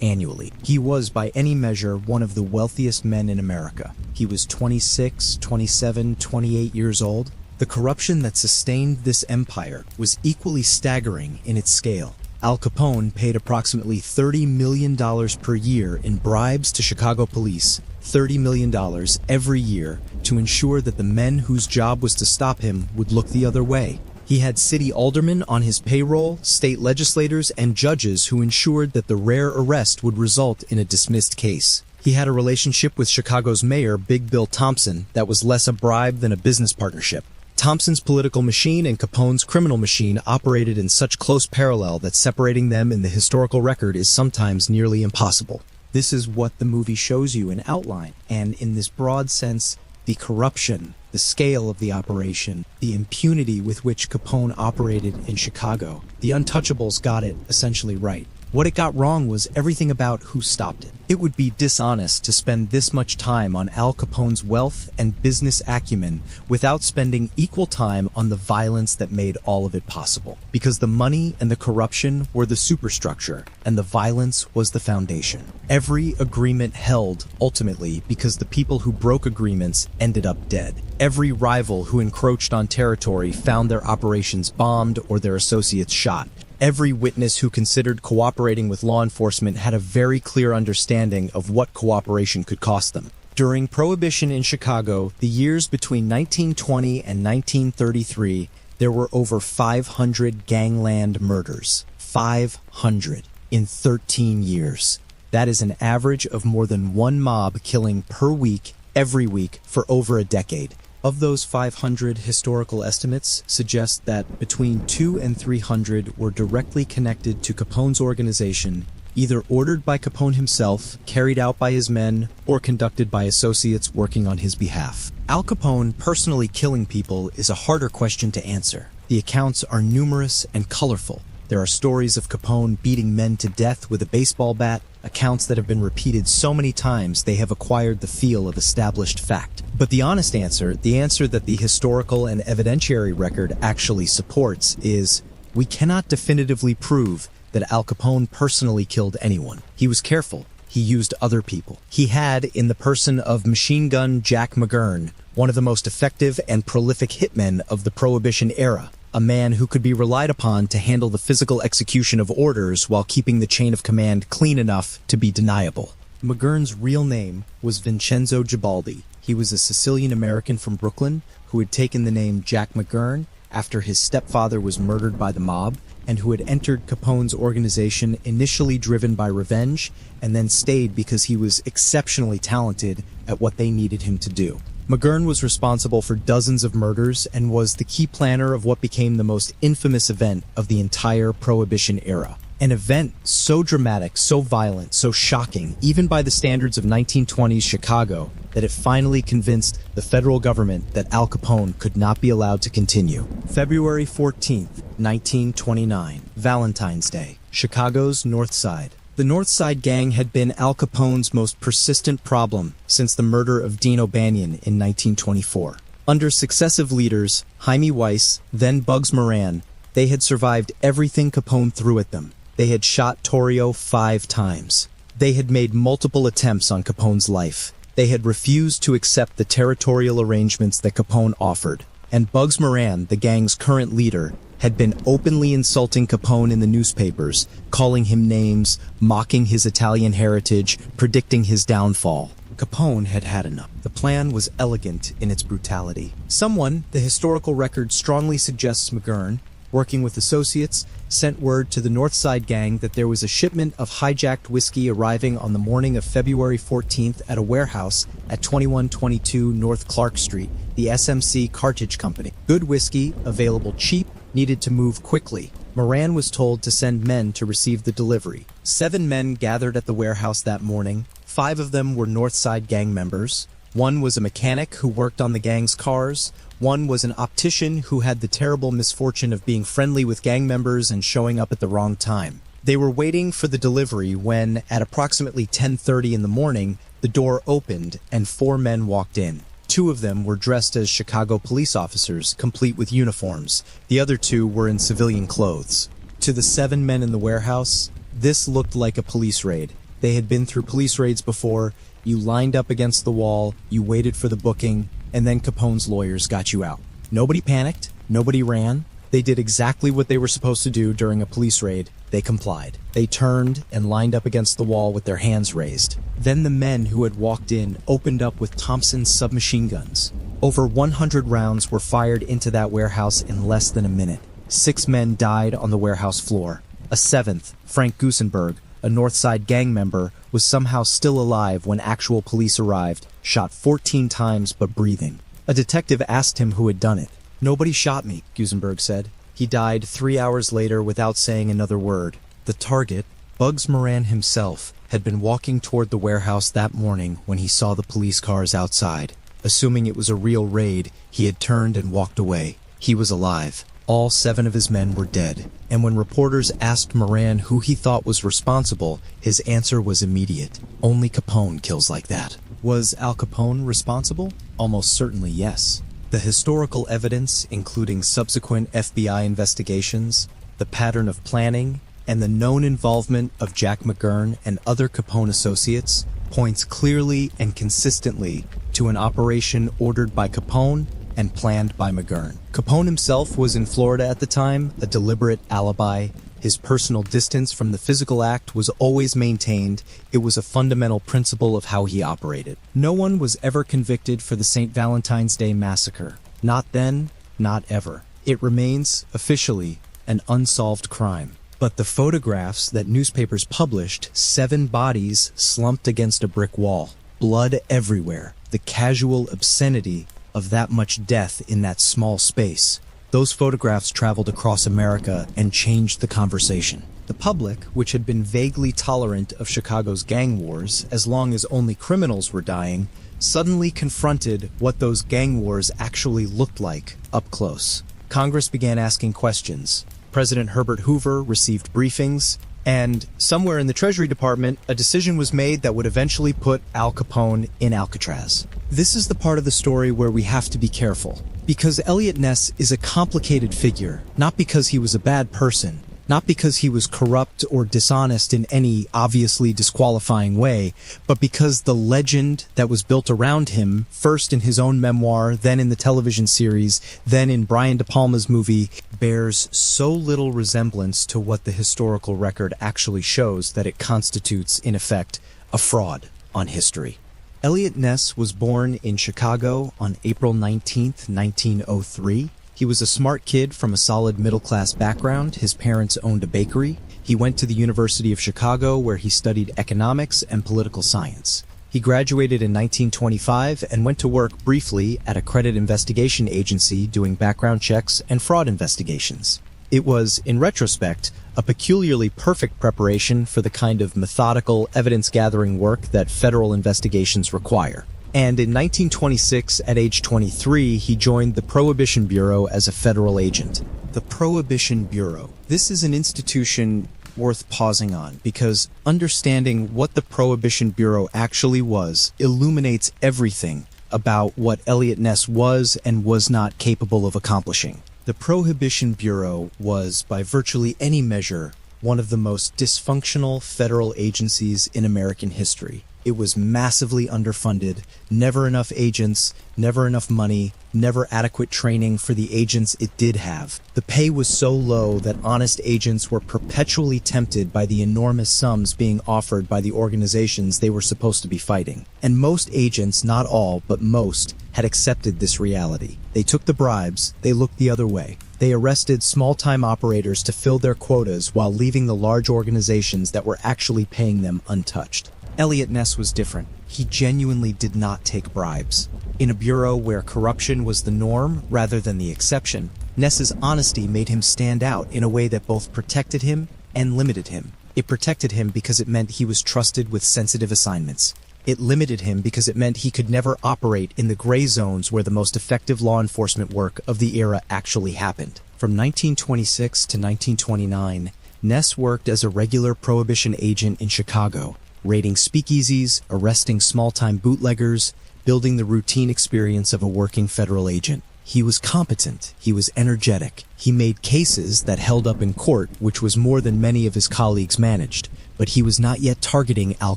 annually. He was, by any measure, one of the wealthiest men in America. He was 26, 27, 28 years old. The corruption that sustained this empire was equally staggering in its scale. Al Capone paid approximately $30 million per year in bribes to Chicago police, $30 million every year, to ensure that the men whose job was to stop him would look the other way. He had city aldermen on his payroll, state legislators, and judges who ensured that the rare arrest would result in a dismissed case. He had a relationship with Chicago's mayor, Big Bill Thompson, that was less a bribe than a business partnership. Thompson's political machine and Capone's criminal machine operated in such close parallel that separating them in the historical record is sometimes nearly impossible. This is what the movie shows you in outline, and in this broad sense, the corruption, the scale of the operation, the impunity with which Capone operated in Chicago. The Untouchables got it essentially right. What it got wrong was everything about who stopped it. It would be dishonest to spend this much time on Al Capone's wealth and business acumen without spending equal time on the violence that made all of it possible. Because the money and the corruption were the superstructure, and the violence was the foundation. Every agreement held, ultimately, because the people who broke agreements ended up dead. Every rival who encroached on territory found their operations bombed or their associates shot. Every witness who considered cooperating with law enforcement had a very clear understanding of what cooperation could cost them. During Prohibition in Chicago, the years between 1920 and 1933, there were over 500 gangland murders. 500 in 13 years. That is an average of more than one mob killing per week, every week, for over a decade. Of those 500, historical estimates suggest that between 200 and 300 were directly connected to Capone's organization, either ordered by Capone himself, carried out by his men, or conducted by associates working on his behalf. Al Capone personally killing people is a harder question to answer. The accounts are numerous and colorful. There are stories of Capone beating men to death with a baseball bat, accounts that have been repeated so many times they have acquired the feel of established fact. But the honest answer, the answer that the historical and evidentiary record actually supports, is we cannot definitively prove that Al Capone personally killed anyone. He was careful. He used other people. He had, in the person of Machine Gun Jack McGurn, one of the most effective and prolific hitmen of the Prohibition era, a man who could be relied upon to handle the physical execution of orders while keeping the chain of command clean enough to be deniable. McGurn's real name was Vincenzo Gibaldi. He was a Sicilian-American from Brooklyn who had taken the name Jack McGurn after his stepfather was murdered by the mob, and who had entered Capone's organization initially driven by revenge, and then stayed because he was exceptionally talented at what they needed him to do. McGurn was responsible for dozens of murders and was the key planner of what became the most infamous event of the entire Prohibition era. An event so dramatic, so violent, so shocking, even by the standards of 1920s Chicago, that it finally convinced the federal government that Al Capone could not be allowed to continue. February 14th, 1929, Valentine's Day, Chicago's North Side. The North Side Gang had been Al Capone's most persistent problem since the murder of Dean O'Banion in 1924. Under successive leaders, Jaime Weiss, then Bugs Moran, they had survived everything Capone threw at them. They had shot Torrio 5 times. They had made multiple attempts on Capone's life. They had refused to accept the territorial arrangements that Capone offered. And Bugs Moran, the gang's current leader, had been openly insulting Capone in the newspapers, calling him names, mocking his Italian heritage, predicting his downfall. Capone had had enough. The plan was elegant in its brutality. Someone, the historical record strongly suggests McGurn, working with associates, sent word to the North Side Gang that there was a shipment of hijacked whiskey arriving on the morning of February 14th at a warehouse at 2122 North Clark Street, the SMC Cartage Company. Good whiskey, available cheap, needed to move quickly. Moran was told to send men to receive the delivery. 7 men gathered at the warehouse that morning. 5 of them were North Side Gang members. 1 was a mechanic who worked on the gang's cars. 1 was an optician who had the terrible misfortune of being friendly with gang members and showing up at the wrong time. They were waiting for the delivery when, at approximately 10:30 in the morning, the door opened and 4 men walked in. 2 of them were dressed as Chicago police officers, complete with uniforms. The other 2 were in civilian clothes. To the 7 men in the warehouse, this looked like a police raid. They had been through police raids before. You lined up against the wall, you waited for the booking, and then Capone's lawyers got you out. Nobody panicked, nobody ran. They did exactly what they were supposed to do during a police raid. They complied. They turned and lined up against the wall with their hands raised. Then the men who had walked in opened up with Thompson's submachine guns. Over 100 rounds were fired into that warehouse in less than a minute. 6 men died on the warehouse floor. A 7th, Frank Gusenberg, a North Side Gang member, was somehow still alive when actual police arrived, shot 14 times but breathing. A detective asked him who had done it. "Nobody shot me," Gusenberg said. He died 3 hours later without saying another word. The target, Bugs Moran himself, had been walking toward the warehouse that morning when he saw the police cars outside. Assuming it was a real raid, he had turned and walked away. He was alive. All 7 of his men were dead. And when reporters asked Moran who he thought was responsible, his answer was immediate. Only Capone kills like that. Was Al Capone responsible? Almost certainly yes. The historical evidence, including subsequent FBI investigations, the pattern of planning, and the known involvement of Jack McGurn and other Capone associates, points clearly and consistently to an operation ordered by Capone and planned by McGurn. Capone himself was in Florida at the time, a deliberate alibi. His personal distance from the physical act was always maintained. It was a fundamental principle of how he operated. No one was ever convicted for the St. Valentine's Day massacre. Not then, not ever. It remains, officially, an unsolved crime. But the photographs that newspapers published, 7 bodies slumped against a brick wall, blood everywhere, the casual obscenity of that much death in that small space. Those photographs traveled across America and changed the conversation. The public, which had been vaguely tolerant of Chicago's gang wars as long as only criminals were dying, suddenly confronted what those gang wars actually looked like up close. Congress began asking questions. President Herbert Hoover received briefings, and somewhere in the Treasury Department, a decision was made that would eventually put Al Capone in Alcatraz. This is the part of the story where we have to be careful, because Elliot Ness is a complicated figure, not because he was a bad person, not because he was corrupt or dishonest in any obviously disqualifying way, but because the legend that was built around him, first in his own memoir, then in the television series, then in Brian De Palma's movie, bears so little resemblance to what the historical record actually shows that it constitutes, in effect, a fraud on history. Elliot Ness was born in Chicago on April 19, 1903. He was a smart kid from a solid middle-class background. His parents owned a bakery. He went to the University of Chicago, where he studied economics and political science. He graduated in 1925 and went to work briefly at a credit investigation agency doing background checks and fraud investigations. It was, in retrospect, a peculiarly perfect preparation for the kind of methodical, evidence-gathering work that federal investigations require. And in 1926, at age 23, he joined the Prohibition Bureau as a federal agent. The Prohibition Bureau. This is an institution worth pausing on, because understanding what the Prohibition Bureau actually was illuminates everything about what Elliot Ness was and was not capable of accomplishing. The Prohibition Bureau was, by virtually any measure, one of the most dysfunctional federal agencies in American history. It was massively underfunded, never enough agents, never enough money, never adequate training for the agents it did have. The pay was so low that honest agents were perpetually tempted by the enormous sums being offered by the organizations they were supposed to be fighting. And most agents, not all, but most, had accepted this reality. They took the bribes, they looked the other way. They arrested small-time operators to fill their quotas while leaving the large organizations that were actually paying them untouched. Elliot Ness was different. He genuinely did not take bribes. In a bureau where corruption was the norm rather than the exception, Ness's honesty made him stand out in a way that both protected him and limited him. It protected him because it meant he was trusted with sensitive assignments. It limited him because it meant he could never operate in the gray zones where the most effective law enforcement work of the era actually happened. From 1926 to 1929, Ness worked as a regular Prohibition agent in Chicago, raiding speakeasies, arresting small-time bootleggers, building the routine experience of a working federal agent. He was competent. He was energetic. He made cases that held up in court, which was more than many of his colleagues managed. But he was not yet targeting Al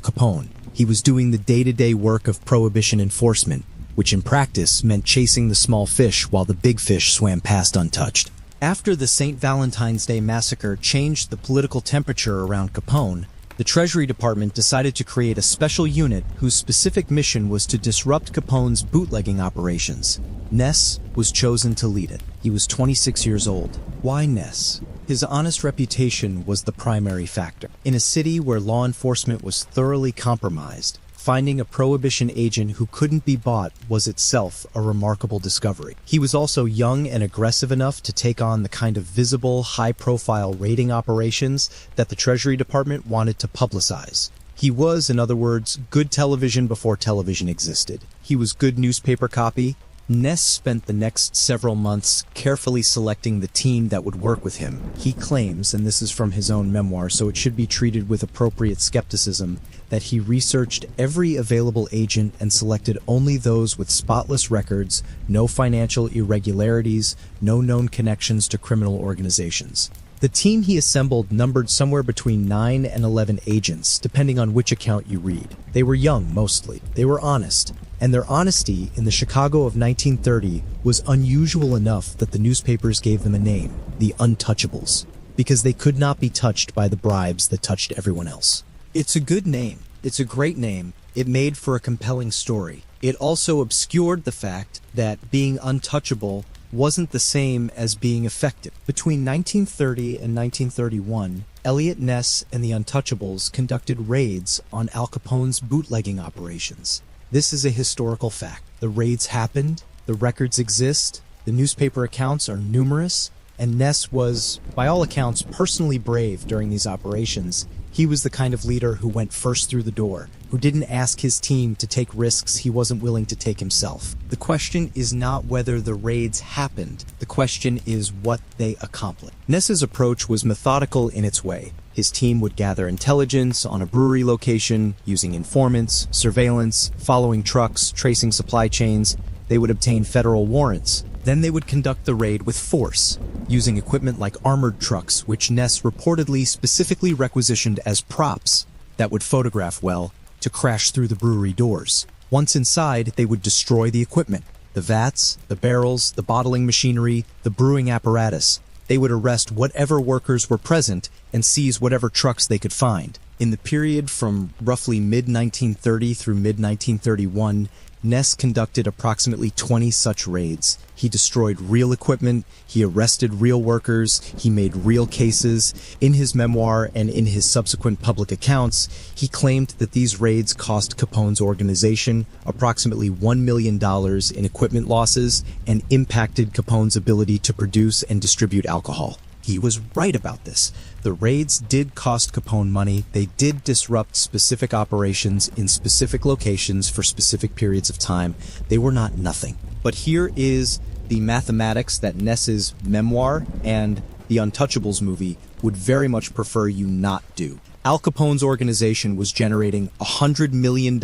Capone. He was doing the day-to-day work of Prohibition enforcement, which in practice meant chasing the small fish while the big fish swam past untouched. After the St. Valentine's Day massacre changed the political temperature around Capone, the Treasury Department decided to create a special unit whose specific mission was to disrupt Capone's bootlegging operations. Ness was chosen to lead it. He was 26 years old. Why Ness? His honest reputation was the primary factor. In a city where law enforcement was thoroughly compromised, Finding a Prohibition agent who couldn't be bought was itself a remarkable discovery. He was also young and aggressive enough to take on the kind of visible, high-profile raiding operations that the Treasury Department wanted to publicize. He was, in other words, good television before television existed. He was good newspaper copy. Ness spent the next several months carefully selecting the team that would work with him. He claims, and this is from his own memoir, so it should be treated with appropriate skepticism, that he researched every available agent and selected only those with spotless records, no financial irregularities, no known connections to criminal organizations. The team he assembled numbered somewhere between 9 and 11 agents, depending on which account you read. They were young, mostly. They were honest. And their honesty in the Chicago of 1930 was unusual enough that the newspapers gave them a name, the Untouchables, because they could not be touched by the bribes that touched everyone else. It's a good name. It's a great name. It made for a compelling story. It also obscured the fact that being untouchable wasn't the same as being effective. Between 1930 and 1931, Elliot Ness and the Untouchables conducted raids on Al Capone's bootlegging operations. This is a historical fact. The raids happened, the records exist, the newspaper accounts are numerous, and Ness was, by all accounts, personally brave during these operations. He was the kind of leader who went first through the door, who didn't ask his team to take risks he wasn't willing to take himself. The question is not whether the raids happened. The question is what they accomplished. Ness's approach was methodical in its way. His team would gather intelligence on a brewery location, using informants, surveillance, following trucks, tracing supply chains. They would obtain federal warrants. Then they would conduct the raid with force, using equipment like armored trucks, which Ness reportedly specifically requisitioned as props that would photograph well to crash through the brewery doors. Once inside, they would destroy the equipment, the vats, the barrels, the bottling machinery, the brewing apparatus. They would arrest whatever workers were present and seize whatever trucks they could find. In the period from roughly mid-1930 through mid-1931, Ness conducted approximately 20 such raids. He destroyed real equipment, he arrested real workers, he made real cases. In his memoir and in his subsequent public accounts, he claimed that these raids cost Capone's organization approximately $1 million in equipment losses and impacted Capone's ability to produce and distribute alcohol. He was right about this. The raids did cost Capone money. They did disrupt specific operations in specific locations for specific periods of time. They were not nothing. But here is the mathematics that Ness's memoir and the Untouchables movie would very much prefer you not do. Al Capone's organization was generating $100 million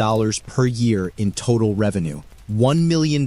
per year in total revenue. $1 million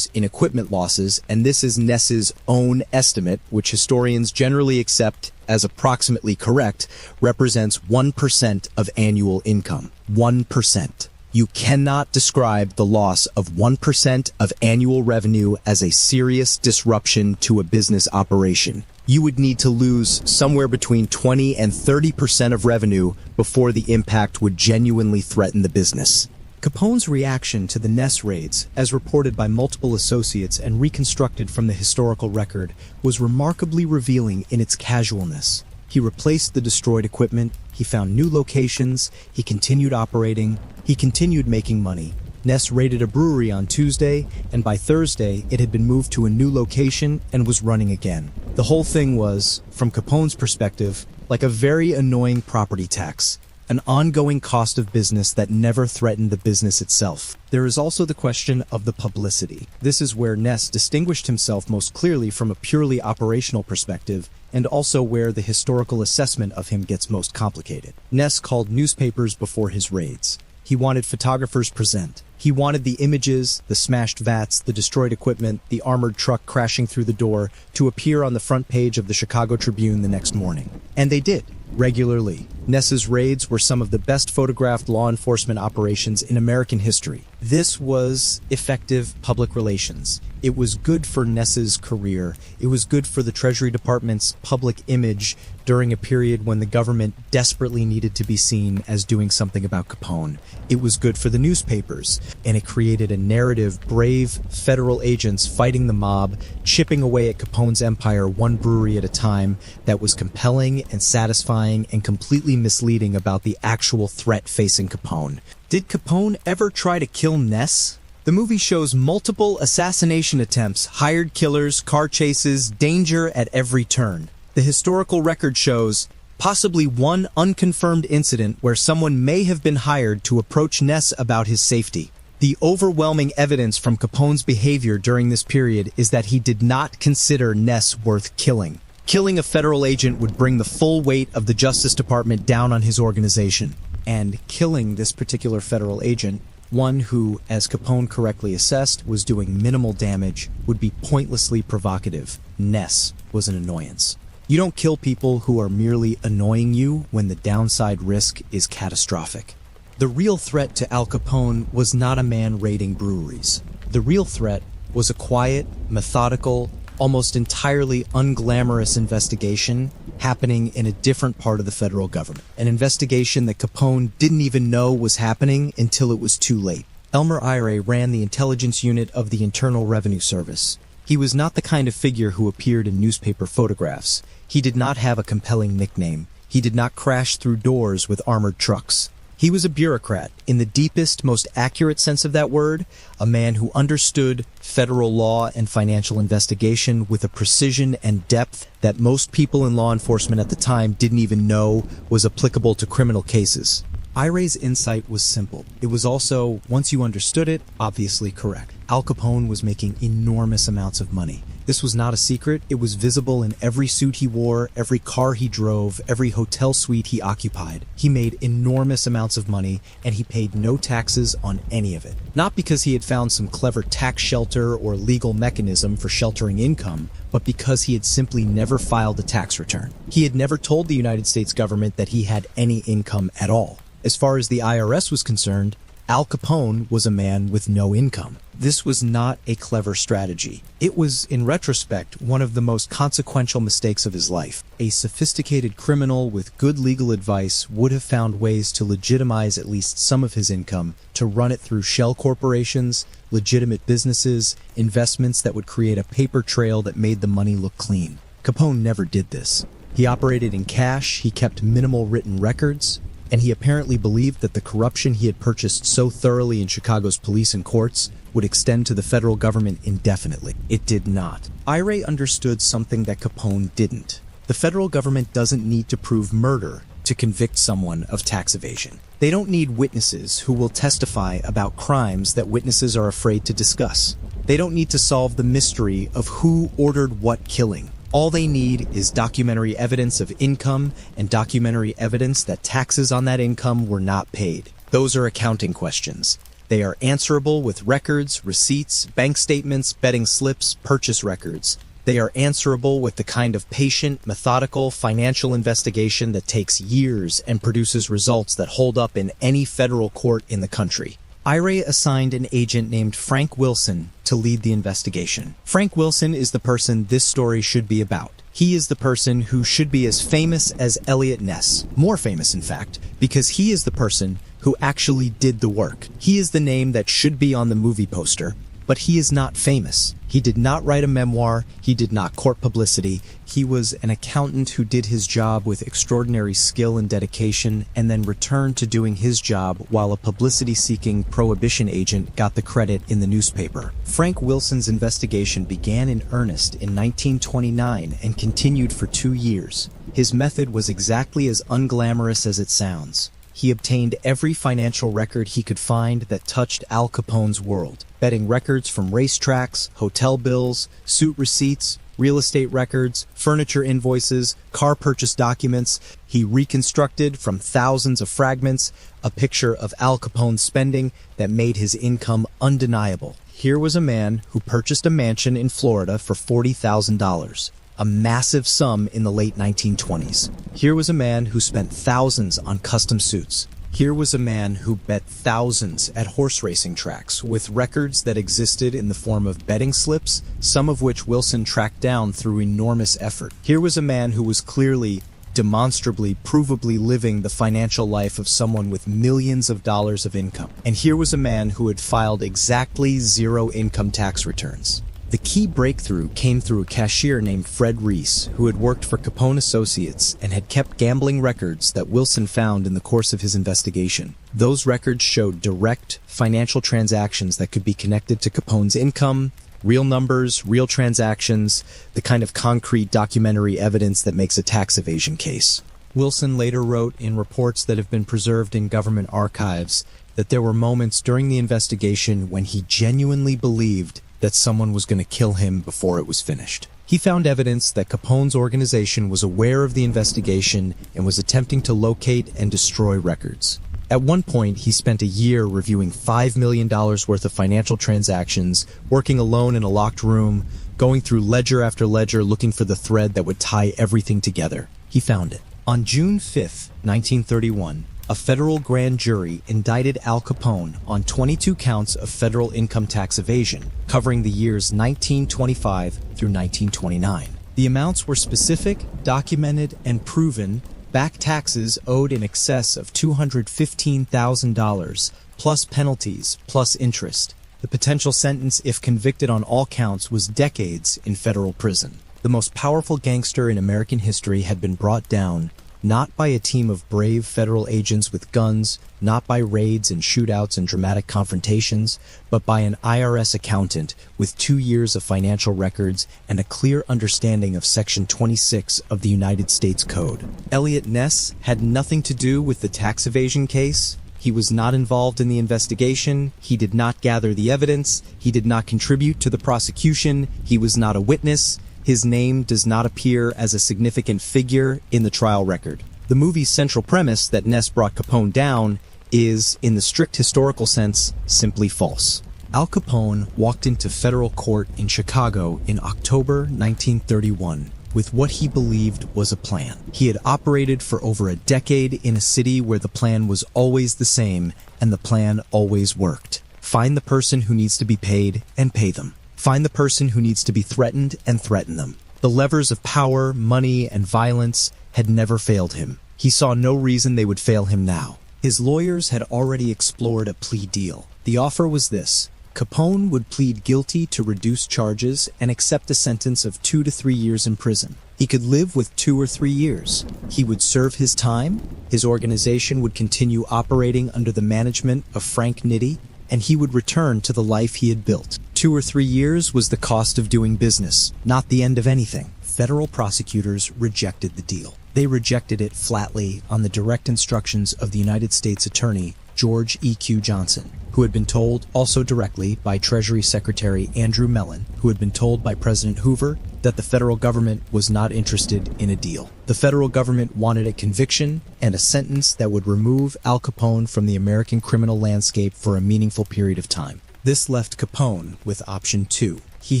in equipment losses, and this is Ness's own estimate, which historians generally accept as approximately correct, represents 1% of annual income. 1%. You cannot describe the loss of 1% of annual revenue as a serious disruption to a business operation. You would need to lose somewhere between 20 and 30% of revenue before the impact would genuinely threaten the business. Capone's reaction to the Ness raids, as reported by multiple associates and reconstructed from the historical record, was remarkably revealing in its casualness. He replaced the destroyed equipment, he found new locations, he continued operating, he continued making money. Ness raided a brewery on Tuesday, and by Thursday it had been moved to a new location and was running again. The whole thing was, from Capone's perspective, like a very annoying property tax. An ongoing cost of business that never threatened the business itself. There is also the question of the publicity. This is where Ness distinguished himself most clearly from a purely operational perspective, and also where the historical assessment of him gets most complicated. Ness called newspapers before his raids. He wanted photographers present. He wanted the images, the smashed vats, the destroyed equipment, the armored truck crashing through the door to appear on the front page of the Chicago Tribune the next morning. And they did, regularly. Ness's raids were some of the best photographed law enforcement operations in American history. This was effective public relations. It was good for Ness's career. It was good for the Treasury Department's public image during a period when the government desperately needed to be seen as doing something about Capone. It was good for the newspapers, and it created a narrative brave federal agents fighting the mob, chipping away at Capone's empire one brewery at a time that was compelling and satisfying and completely misleading about the actual threat facing Capone. Did Capone ever try to kill Ness? The movie shows multiple assassination attempts, hired killers, car chases, danger at every turn. The historical record shows possibly one unconfirmed incident where someone may have been hired to approach Ness about his safety. The overwhelming evidence from Capone's behavior during this period is that he did not consider Ness worth killing. Killing a federal agent would bring the full weight of the Justice Department down on his organization. And killing this particular federal agent, one who, as Capone correctly assessed, was doing minimal damage, would be pointlessly provocative. Ness was an annoyance. You don't kill people who are merely annoying you when the downside risk is catastrophic. The real threat to Al Capone was not a man raiding breweries. The real threat was a quiet, methodical, almost entirely unglamorous investigation happening in a different part of the federal government. An investigation that Capone didn't even know was happening until it was too late. Elmer Ire ran the intelligence unit of the Internal Revenue Service. He was not the kind of figure who appeared in newspaper photographs. He did not have a compelling nickname. He did not crash through doors with armored trucks. He was a bureaucrat, in the deepest, most accurate sense of that word, a man who understood federal law and financial investigation with a precision and depth that most people in law enforcement at the time didn't even know was applicable to criminal cases. Ire's insight was simple. It was also, once you understood it, obviously correct. Al Capone was making enormous amounts of money. This was not a secret. It was visible in every suit he wore, every car he drove, every hotel suite he occupied. He made enormous amounts of money, and he paid no taxes on any of it. Not because he had found some clever tax shelter or legal mechanism for sheltering income, but because he had simply never filed a tax return. He had never told the United States government that he had any income at all. As far as the IRS was concerned, Al Capone was a man with no income. This was not a clever strategy. It was, in retrospect, one of the most consequential mistakes of his life. A sophisticated criminal with good legal advice would have found ways to legitimize at least some of his income, to run it through shell corporations, legitimate businesses, investments that would create a paper trail that made the money look clean. Capone never did this. He operated in cash, he kept minimal written records, and he apparently believed that the corruption he had purchased so thoroughly in Chicago's police and courts would extend to the federal government indefinitely. It did not. Ire understood something that Capone didn't. The federal government doesn't need to prove murder to convict someone of tax evasion. They don't need witnesses who will testify about crimes that witnesses are afraid to discuss. They don't need to solve the mystery of who ordered what killing. All they need is documentary evidence of income and documentary evidence that taxes on that income were not paid. Those are accounting questions. They are answerable with records, receipts, bank statements, betting slips, purchase records. They are answerable with the kind of patient, methodical, financial investigation that takes years and produces results that hold up in any federal court in the country. Ire assigned an agent named Frank Wilson to lead the investigation. Frank Wilson is the person this story should be about. He is the person who should be as famous as Elliot Ness. More famous, in fact, because he is the person who actually did the work. He is the name that should be on the movie poster, but he is not famous. He did not write a memoir. He did not court publicity. He was an accountant who did his job with extraordinary skill and dedication and then returned to doing his job while a publicity-seeking Prohibition agent got the credit in the newspaper. Frank Wilson's investigation began in earnest in 1929 and continued for 2 years. His method was exactly as unglamorous as it sounds. He obtained every financial record he could find that touched Al Capone's world. Betting records from racetracks, hotel bills, suit receipts, real estate records, furniture invoices, car purchase documents. He reconstructed from thousands of fragments a picture of Al Capone's spending that made his income undeniable. Here was a man who purchased a mansion in Florida for $40,000. A massive sum in the late 1920s. Here was a man who spent thousands on custom suits. Here was a man who bet thousands at horse racing tracks, with records that existed in the form of betting slips, some of which Wilson tracked down through enormous effort. Here was a man who was clearly, demonstrably, provably living the financial life of someone with millions of dollars of income. And here was a man who had filed exactly 0 income tax returns. The key breakthrough came through a cashier named Fred Reese, who had worked for Capone Associates and had kept gambling records that Wilson found in the course of his investigation. Those records showed direct financial transactions that could be connected to Capone's income, real numbers, real transactions, the kind of concrete documentary evidence that makes a tax evasion case. Wilson later wrote in reports that have been preserved in government archives that there were moments during the investigation when he genuinely believed that someone was going to kill him before it was finished. He found evidence that Capone's organization was aware of the investigation and was attempting to locate and destroy records. At one point, he spent a year reviewing $5 million worth of financial transactions, working alone in a locked room, going through ledger after ledger looking for the thread that would tie everything together. He found it. On June 5, 1931, a federal grand jury indicted Al Capone on 22 counts of federal income tax evasion, covering the years 1925 through 1929. The amounts were specific, documented, and proven, back taxes owed in excess of $215,000, plus penalties, plus interest. The potential sentence, if convicted on all counts, was decades in federal prison. The most powerful gangster in American history had been brought down, not by a team of brave federal agents with guns, not by raids and shootouts and dramatic confrontations, but by an IRS accountant with 2 years of financial records and a clear understanding of Section 26 of the United States Code. Elliot Ness had nothing to do with the tax evasion case. He was not involved in the investigation. He did not gather the evidence. He did not contribute to the prosecution. He was not a witness. His name does not appear as a significant figure in the trial record. The movie's central premise that Ness brought Capone down is, in the strict historical sense, simply false. Al Capone walked into federal court in Chicago in October 1931 with what he believed was a plan. He had operated for over a decade in a city where the plan was always the same and the plan always worked. Find the person who needs to be paid and pay them. Find the person who needs to be threatened and threaten them. The levers of power, money, and violence had never failed him. He saw no reason they would fail him now. His lawyers had already explored a plea deal. The offer was this: Capone would plead guilty to reduced charges and accept a sentence of 2 to 3 years in prison. He could live with 2 or 3 years. He would serve his time, his organization would continue operating under the management of Frank Nitti, and he would return to the life he had built. 2 or 3 years was the cost of doing business, not the end of anything. Federal prosecutors rejected the deal. They rejected it flatly on the direct instructions of the United States Attorney, George E.Q. Johnson, who had been told also directly by Treasury Secretary Andrew Mellon, who had been told by President Hoover that the federal government was not interested in a deal. The federal government wanted a conviction and a sentence that would remove Al Capone from the American criminal landscape for a meaningful period of time. This left Capone with option 2. He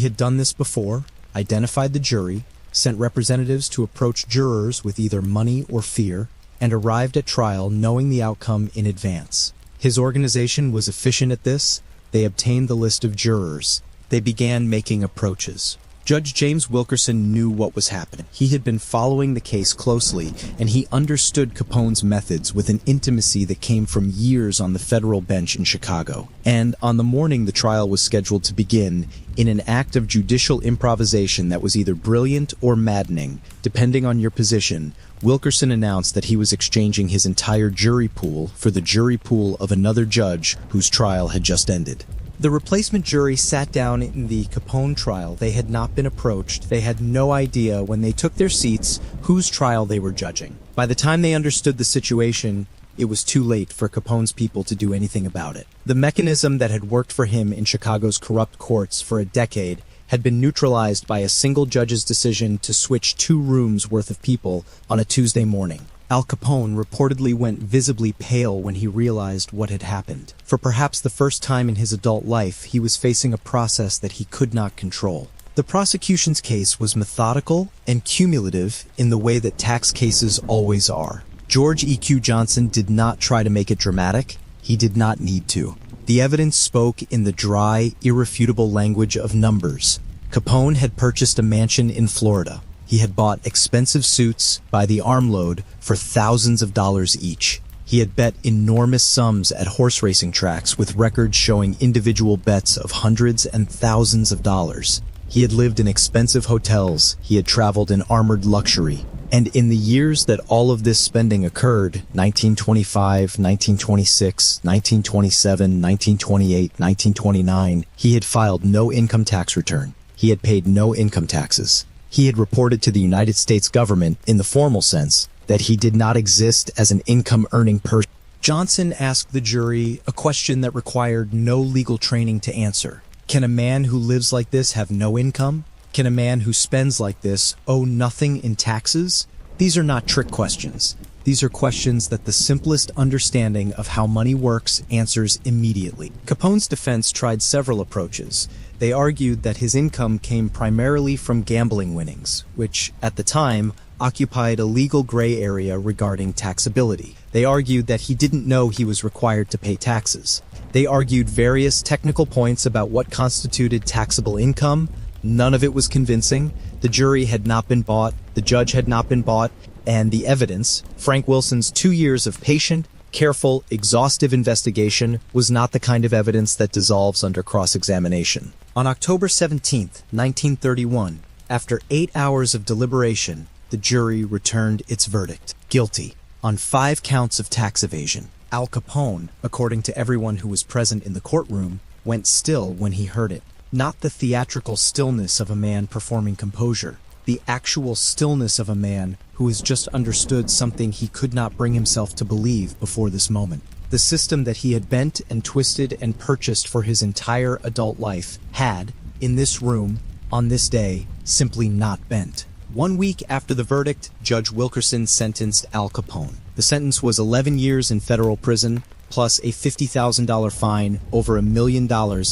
had done this before, identified the jury, sent representatives to approach jurors with either money or fear, and arrived at trial knowing the outcome in advance. His organization was efficient at this. They obtained the list of jurors. They began making approaches. Judge James Wilkerson knew what was happening. He had been following the case closely, and he understood Capone's methods with an intimacy that came from years on the federal bench in Chicago. And on the morning the trial was scheduled to begin, in an act of judicial improvisation that was either brilliant or maddening, depending on your position, Wilkerson announced that he was exchanging his entire jury pool for the jury pool of another judge whose trial had just ended. The replacement jury sat down in the Capone trial. They had not been approached. They had no idea when they took their seats whose trial they were judging. By the time they understood the situation, it was too late for Capone's people to do anything about it. The mechanism that had worked for him in Chicago's corrupt courts for a decade had been neutralized by a single judge's decision to switch 2 rooms worth of people on a Tuesday morning. Al Capone reportedly went visibly pale when he realized what had happened. For perhaps the first time in his adult life, he was facing a process that he could not control. The prosecution's case was methodical and cumulative in the way that tax cases always are. George E.Q. Johnson did not try to make it dramatic. He did not need to. The evidence spoke in the dry, irrefutable language of numbers. Capone had purchased a mansion in Florida. He had bought expensive suits by the armload for thousands of dollars each. He had bet enormous sums at horse racing tracks with records showing individual bets of hundreds and thousands of dollars. He had lived in expensive hotels. He had traveled in armored luxury. And in the years that all of this spending occurred, 1925, 1926, 1927, 1928, 1929, he had filed no income tax return. He had paid no income taxes. He had reported to the United States government, in the formal sense, that he did not exist as an income-earning person. Johnson asked the jury a question that required no legal training to answer. Can a man who lives like this have no income? Can a man who spends like this owe nothing in taxes? These are not trick questions. These are questions that the simplest understanding of how money works answers immediately. Capone's defense tried several approaches. They argued that his income came primarily from gambling winnings, which, at the time, occupied a legal gray area regarding taxability. They argued that he didn't know he was required to pay taxes. They argued various technical points about what constituted taxable income. None of it was convincing. The jury had not been bought, the judge had not been bought, and the evidence, Frank Wilson's 2 years of patient, careful, exhaustive investigation, was not the kind of evidence that dissolves under cross-examination. On October 17, 1931, after 8 hours of deliberation, the jury returned its verdict, guilty, on 5 counts of tax evasion. Al Capone, according to everyone who was present in the courtroom, went still when he heard it. Not the theatrical stillness of a man performing composure, the actual stillness of a man who has just understood something he could not bring himself to believe before this moment. The system that he had bent and twisted and purchased for his entire adult life had, in this room, on this day, simply not bent. 1 week after the verdict, Judge Wilkerson sentenced Al Capone. The sentence was 11 years in federal prison, plus a $50,000 fine, over $1 million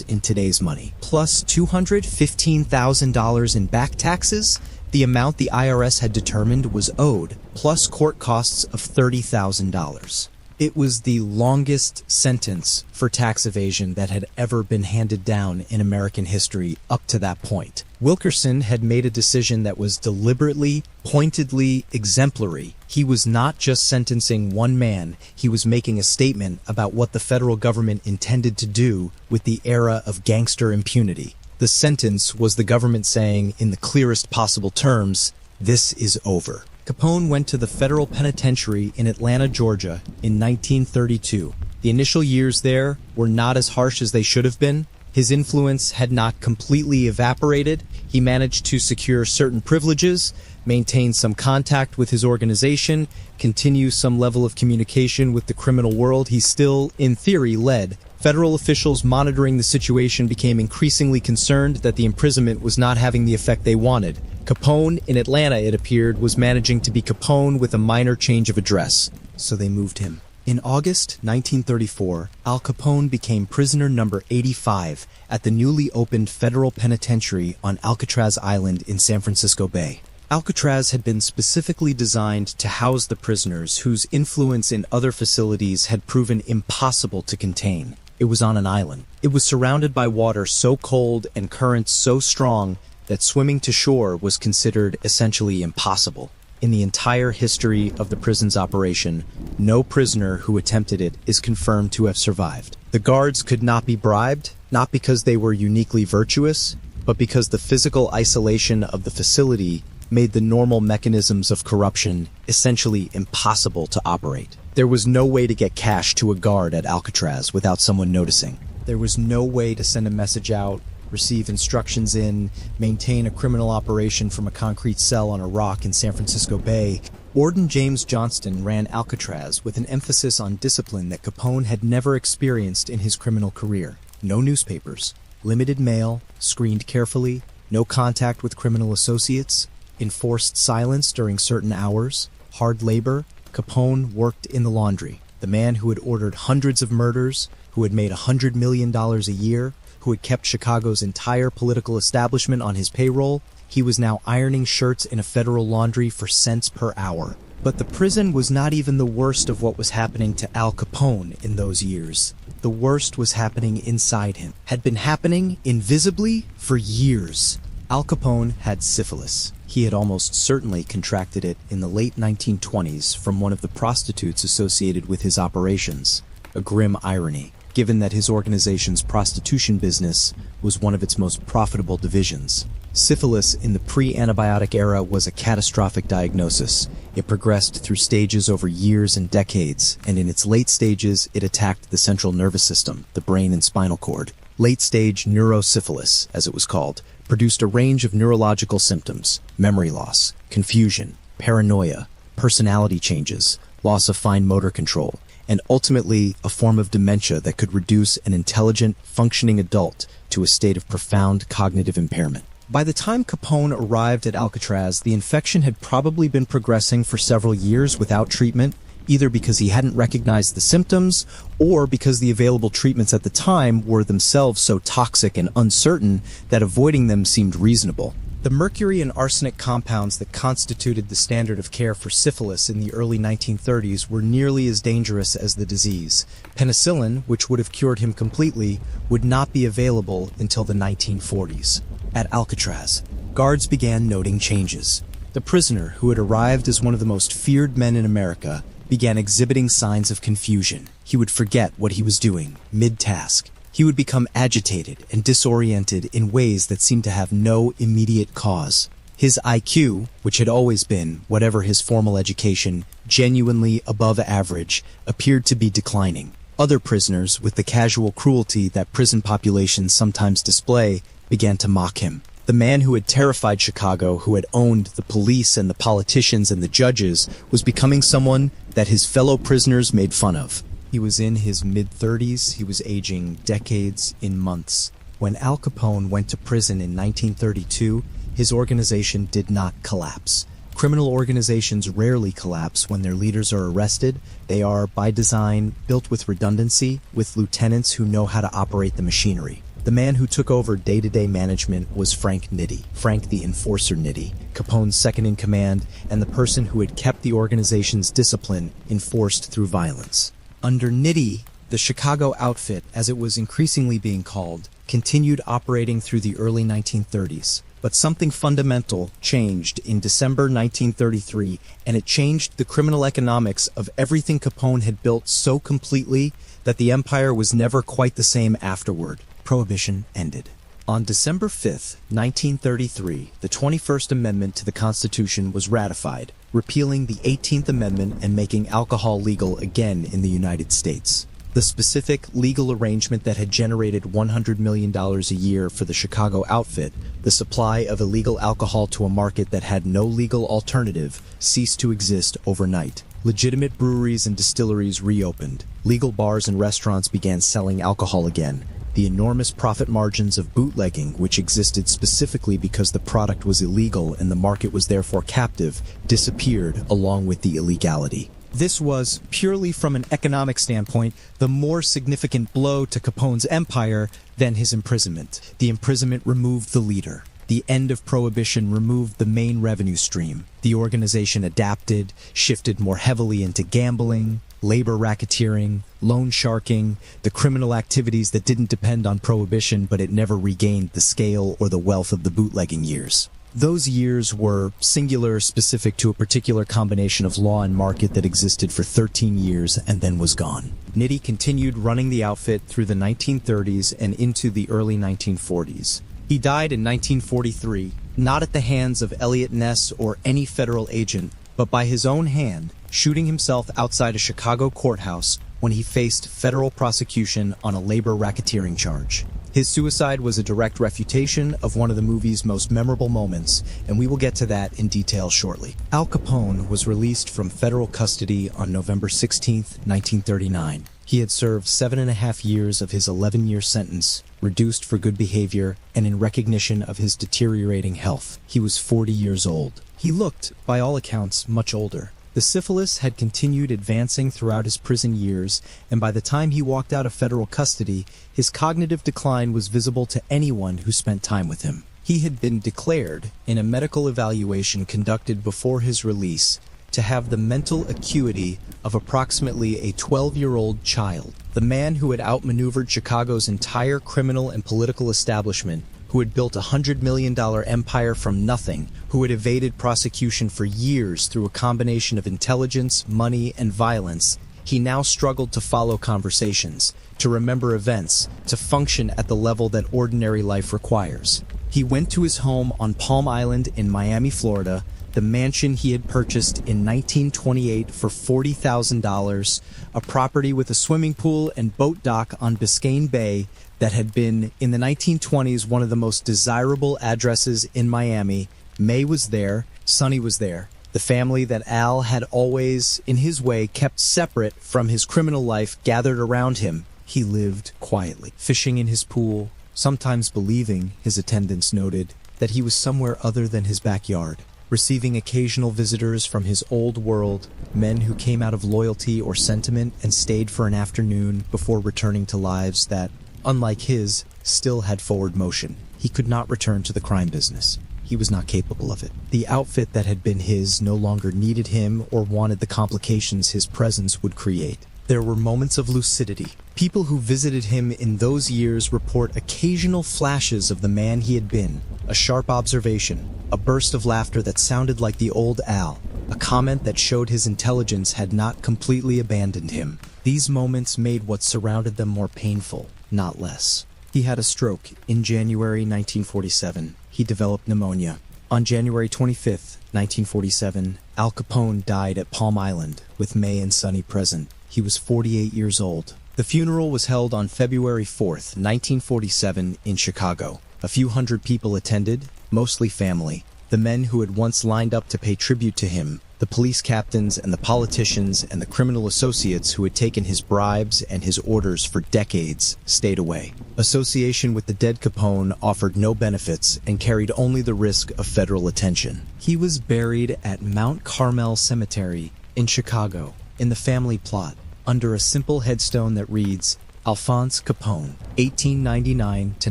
in today's money, plus $215,000 in back taxes, the amount the IRS had determined was owed, plus court costs of $30,000. It was the longest sentence for tax evasion that had ever been handed down in American history up to that point. Wilkerson had made a decision that was deliberately, pointedly exemplary. He was not just sentencing one man, he was making a statement about what the federal government intended to do with the era of gangster impunity. The sentence was the government saying, in the clearest possible terms, this is over. Capone went to the federal penitentiary in Atlanta, Georgia, in 1932. The initial years there were not as harsh as they should have been. His influence had not completely evaporated. He managed to secure certain privileges, maintain some contact with his organization, continue some level of communication with the criminal world he still, in theory, led. Federal officials monitoring the situation became increasingly concerned that the imprisonment was not having the effect they wanted. Capone, in Atlanta, it appeared, was managing to be Capone with a minor change of address, so they moved him. In August 1934, Al Capone became prisoner number 85 at the newly opened federal penitentiary on Alcatraz Island in San Francisco Bay. Alcatraz had been specifically designed to house the prisoners whose influence in other facilities had proven impossible to contain. It was on an island. It was surrounded by water so cold and currents so strong that swimming to shore was considered essentially impossible. In the entire history of the prison's operation, no prisoner who attempted it is confirmed to have survived. The guards could not be bribed, not because they were uniquely virtuous, but because the physical isolation of the facility made the normal mechanisms of corruption essentially impossible to operate. There was no way to get cash to a guard at Alcatraz without someone noticing. There was no way to send a message out, receive instructions in, maintain a criminal operation from a concrete cell on a rock in San Francisco Bay. Warden James Johnston ran Alcatraz with an emphasis on discipline that Capone had never experienced in his criminal career. No newspapers, limited mail, screened carefully, no contact with criminal associates, enforced silence during certain hours, hard labor. Capone worked in the laundry. The man who had ordered hundreds of murders, who had made $100 million a year, who had kept Chicago's entire political establishment on his payroll, he was now ironing shirts in a federal laundry for cents per hour. But the prison was not even the worst of what was happening to Al Capone in those years. The worst was happening inside him, had been happening invisibly for years. Al Capone had syphilis. He had almost certainly contracted it in the late 1920s from one of the prostitutes associated with his operations. A grim irony, given that his organization's prostitution business was one of its most profitable divisions. Syphilis in the pre-antibiotic era was a catastrophic diagnosis. It progressed through stages over years and decades, and in its late stages, it attacked the central nervous system, the brain and spinal cord. Late-stage neurosyphilis, as it was called, produced a range of neurological symptoms: memory loss, confusion, paranoia, personality changes, loss of fine motor control, and ultimately a form of dementia that could reduce an intelligent, functioning adult to a state of profound cognitive impairment. By the time Capone arrived at Alcatraz, the infection had probably been progressing for several years without treatment, either because he hadn't recognized the symptoms or because the available treatments at the time were themselves so toxic and uncertain that avoiding them seemed reasonable. The mercury and arsenic compounds that constituted the standard of care for syphilis in the early 1930s were nearly as dangerous as the disease. Penicillin, which would have cured him completely, would not be available until the 1940s. At Alcatraz, guards began noting changes. The prisoner, who had arrived as one of the most feared men in America, began exhibiting signs of confusion. He would forget what he was doing, mid-task. He would become agitated and disoriented in ways that seemed to have no immediate cause. His IQ, which had always been, whatever his formal education, genuinely above average, appeared to be declining. Other prisoners, with the casual cruelty that prison populations sometimes display, began to mock him. The man who had terrified Chicago, who had owned the police and the politicians and the judges, was becoming someone that his fellow prisoners made fun of. He was in his mid-30s. He was aging decades in months. When Al Capone went to prison in 1932, his organization did not collapse. Criminal organizations rarely collapse when their leaders are arrested. They are, by design, built with redundancy, with lieutenants who know how to operate the machinery. The man who took over day-to-day management was Frank Nitti, Frank the Enforcer Nitti, Capone's second-in-command, and the person who had kept the organization's discipline enforced through violence. Under Nitti, the Chicago outfit, as it was increasingly being called, continued operating through the early 1930s. But something fundamental changed in December 1933, and it changed the criminal economics of everything Capone had built so completely that the empire was never quite the same afterward. Prohibition ended. On December 5, 1933, the 21st Amendment to the Constitution was ratified, repealing the 18th Amendment and making alcohol legal again in the United States. The specific legal arrangement that had generated $100 million a year for the Chicago outfit, the supply of illegal alcohol to a market that had no legal alternative, ceased to exist overnight. Legitimate breweries and distilleries reopened. Legal bars and restaurants began selling alcohol again. The enormous profit margins of bootlegging, which existed specifically because the product was illegal and the market was therefore captive, disappeared along with the illegality. This was, purely from an economic standpoint, the more significant blow to Capone's empire than his imprisonment. The imprisonment removed the leader. The end of Prohibition removed the main revenue stream. The organization adapted, shifted more heavily into gambling, labor racketeering, loan sharking, the criminal activities that didn't depend on Prohibition, but it never regained the scale or the wealth of the bootlegging years. Those years were singular, specific to a particular combination of law and market that existed for 13 years and then was gone. Nitti continued running the outfit through the 1930s and into the early 1940s. He died in 1943, not at the hands of Elliot Ness or any federal agent, but by his own hand, shooting himself outside a Chicago courthouse when he faced federal prosecution on a labor racketeering charge. His suicide was a direct refutation of one of the movie's most memorable moments, and we will get to that in detail shortly. Al Capone was released from federal custody on November 16, 1939. He had served 7.5 years of his 11-year sentence, reduced for good behavior, and in recognition of his deteriorating health. He was 40 years old. He looked, by all accounts, much older. The syphilis had continued advancing throughout his prison years, and by the time he walked out of federal custody, his cognitive decline was visible to anyone who spent time with him. He had been declared, in a medical evaluation conducted before his release, to have the mental acuity of approximately a 12-year-old child. The man who had outmaneuvered Chicago's entire criminal and political establishment, who had built a $100 million empire from nothing, who had evaded prosecution for years through a combination of intelligence, money, and violence, he now struggled to follow conversations, to remember events, to function at the level that ordinary life requires. He went to his home on Palm Island in Miami, Florida, the mansion he had purchased in 1928 for $40,000, a property with a swimming pool and boat dock on Biscayne Bay that had been, in the 1920s, one of the most desirable addresses in Miami. May was there, Sonny was there. The family that Al had always, in his way, kept separate from his criminal life gathered around him. He lived quietly, fishing in his pool, sometimes believing, his attendants noted, that he was somewhere other than his backyard, receiving occasional visitors from his old world, men who came out of loyalty or sentiment and stayed for an afternoon before returning to lives that, unlike his, still had forward motion. He could not return to the crime business. He was not capable of it. The outfit that had been his no longer needed him or wanted the complications his presence would create. There were moments of lucidity. People who visited him in those years report occasional flashes of the man he had been, a sharp observation, a burst of laughter that sounded like the old Al, a comment that showed his intelligence had not completely abandoned him. These moments made what surrounded them more painful, not less. He had a stroke in January 1947. He developed pneumonia. On January 25, 1947, Al Capone died at Palm Island, with May and Sonny present. He was 48 years old. The funeral was held on February 4, 1947, in Chicago. A few hundred people attended, mostly family. The men who had once lined up to pay tribute to him, the police captains and the politicians and the criminal associates who had taken his bribes and his orders for decades, stayed away. Association with the dead Capone offered no benefits and carried only the risk of federal attention. He was buried at Mount Carmel Cemetery in Chicago, in the family plot, under a simple headstone that reads, Alphonse Capone, 1899 to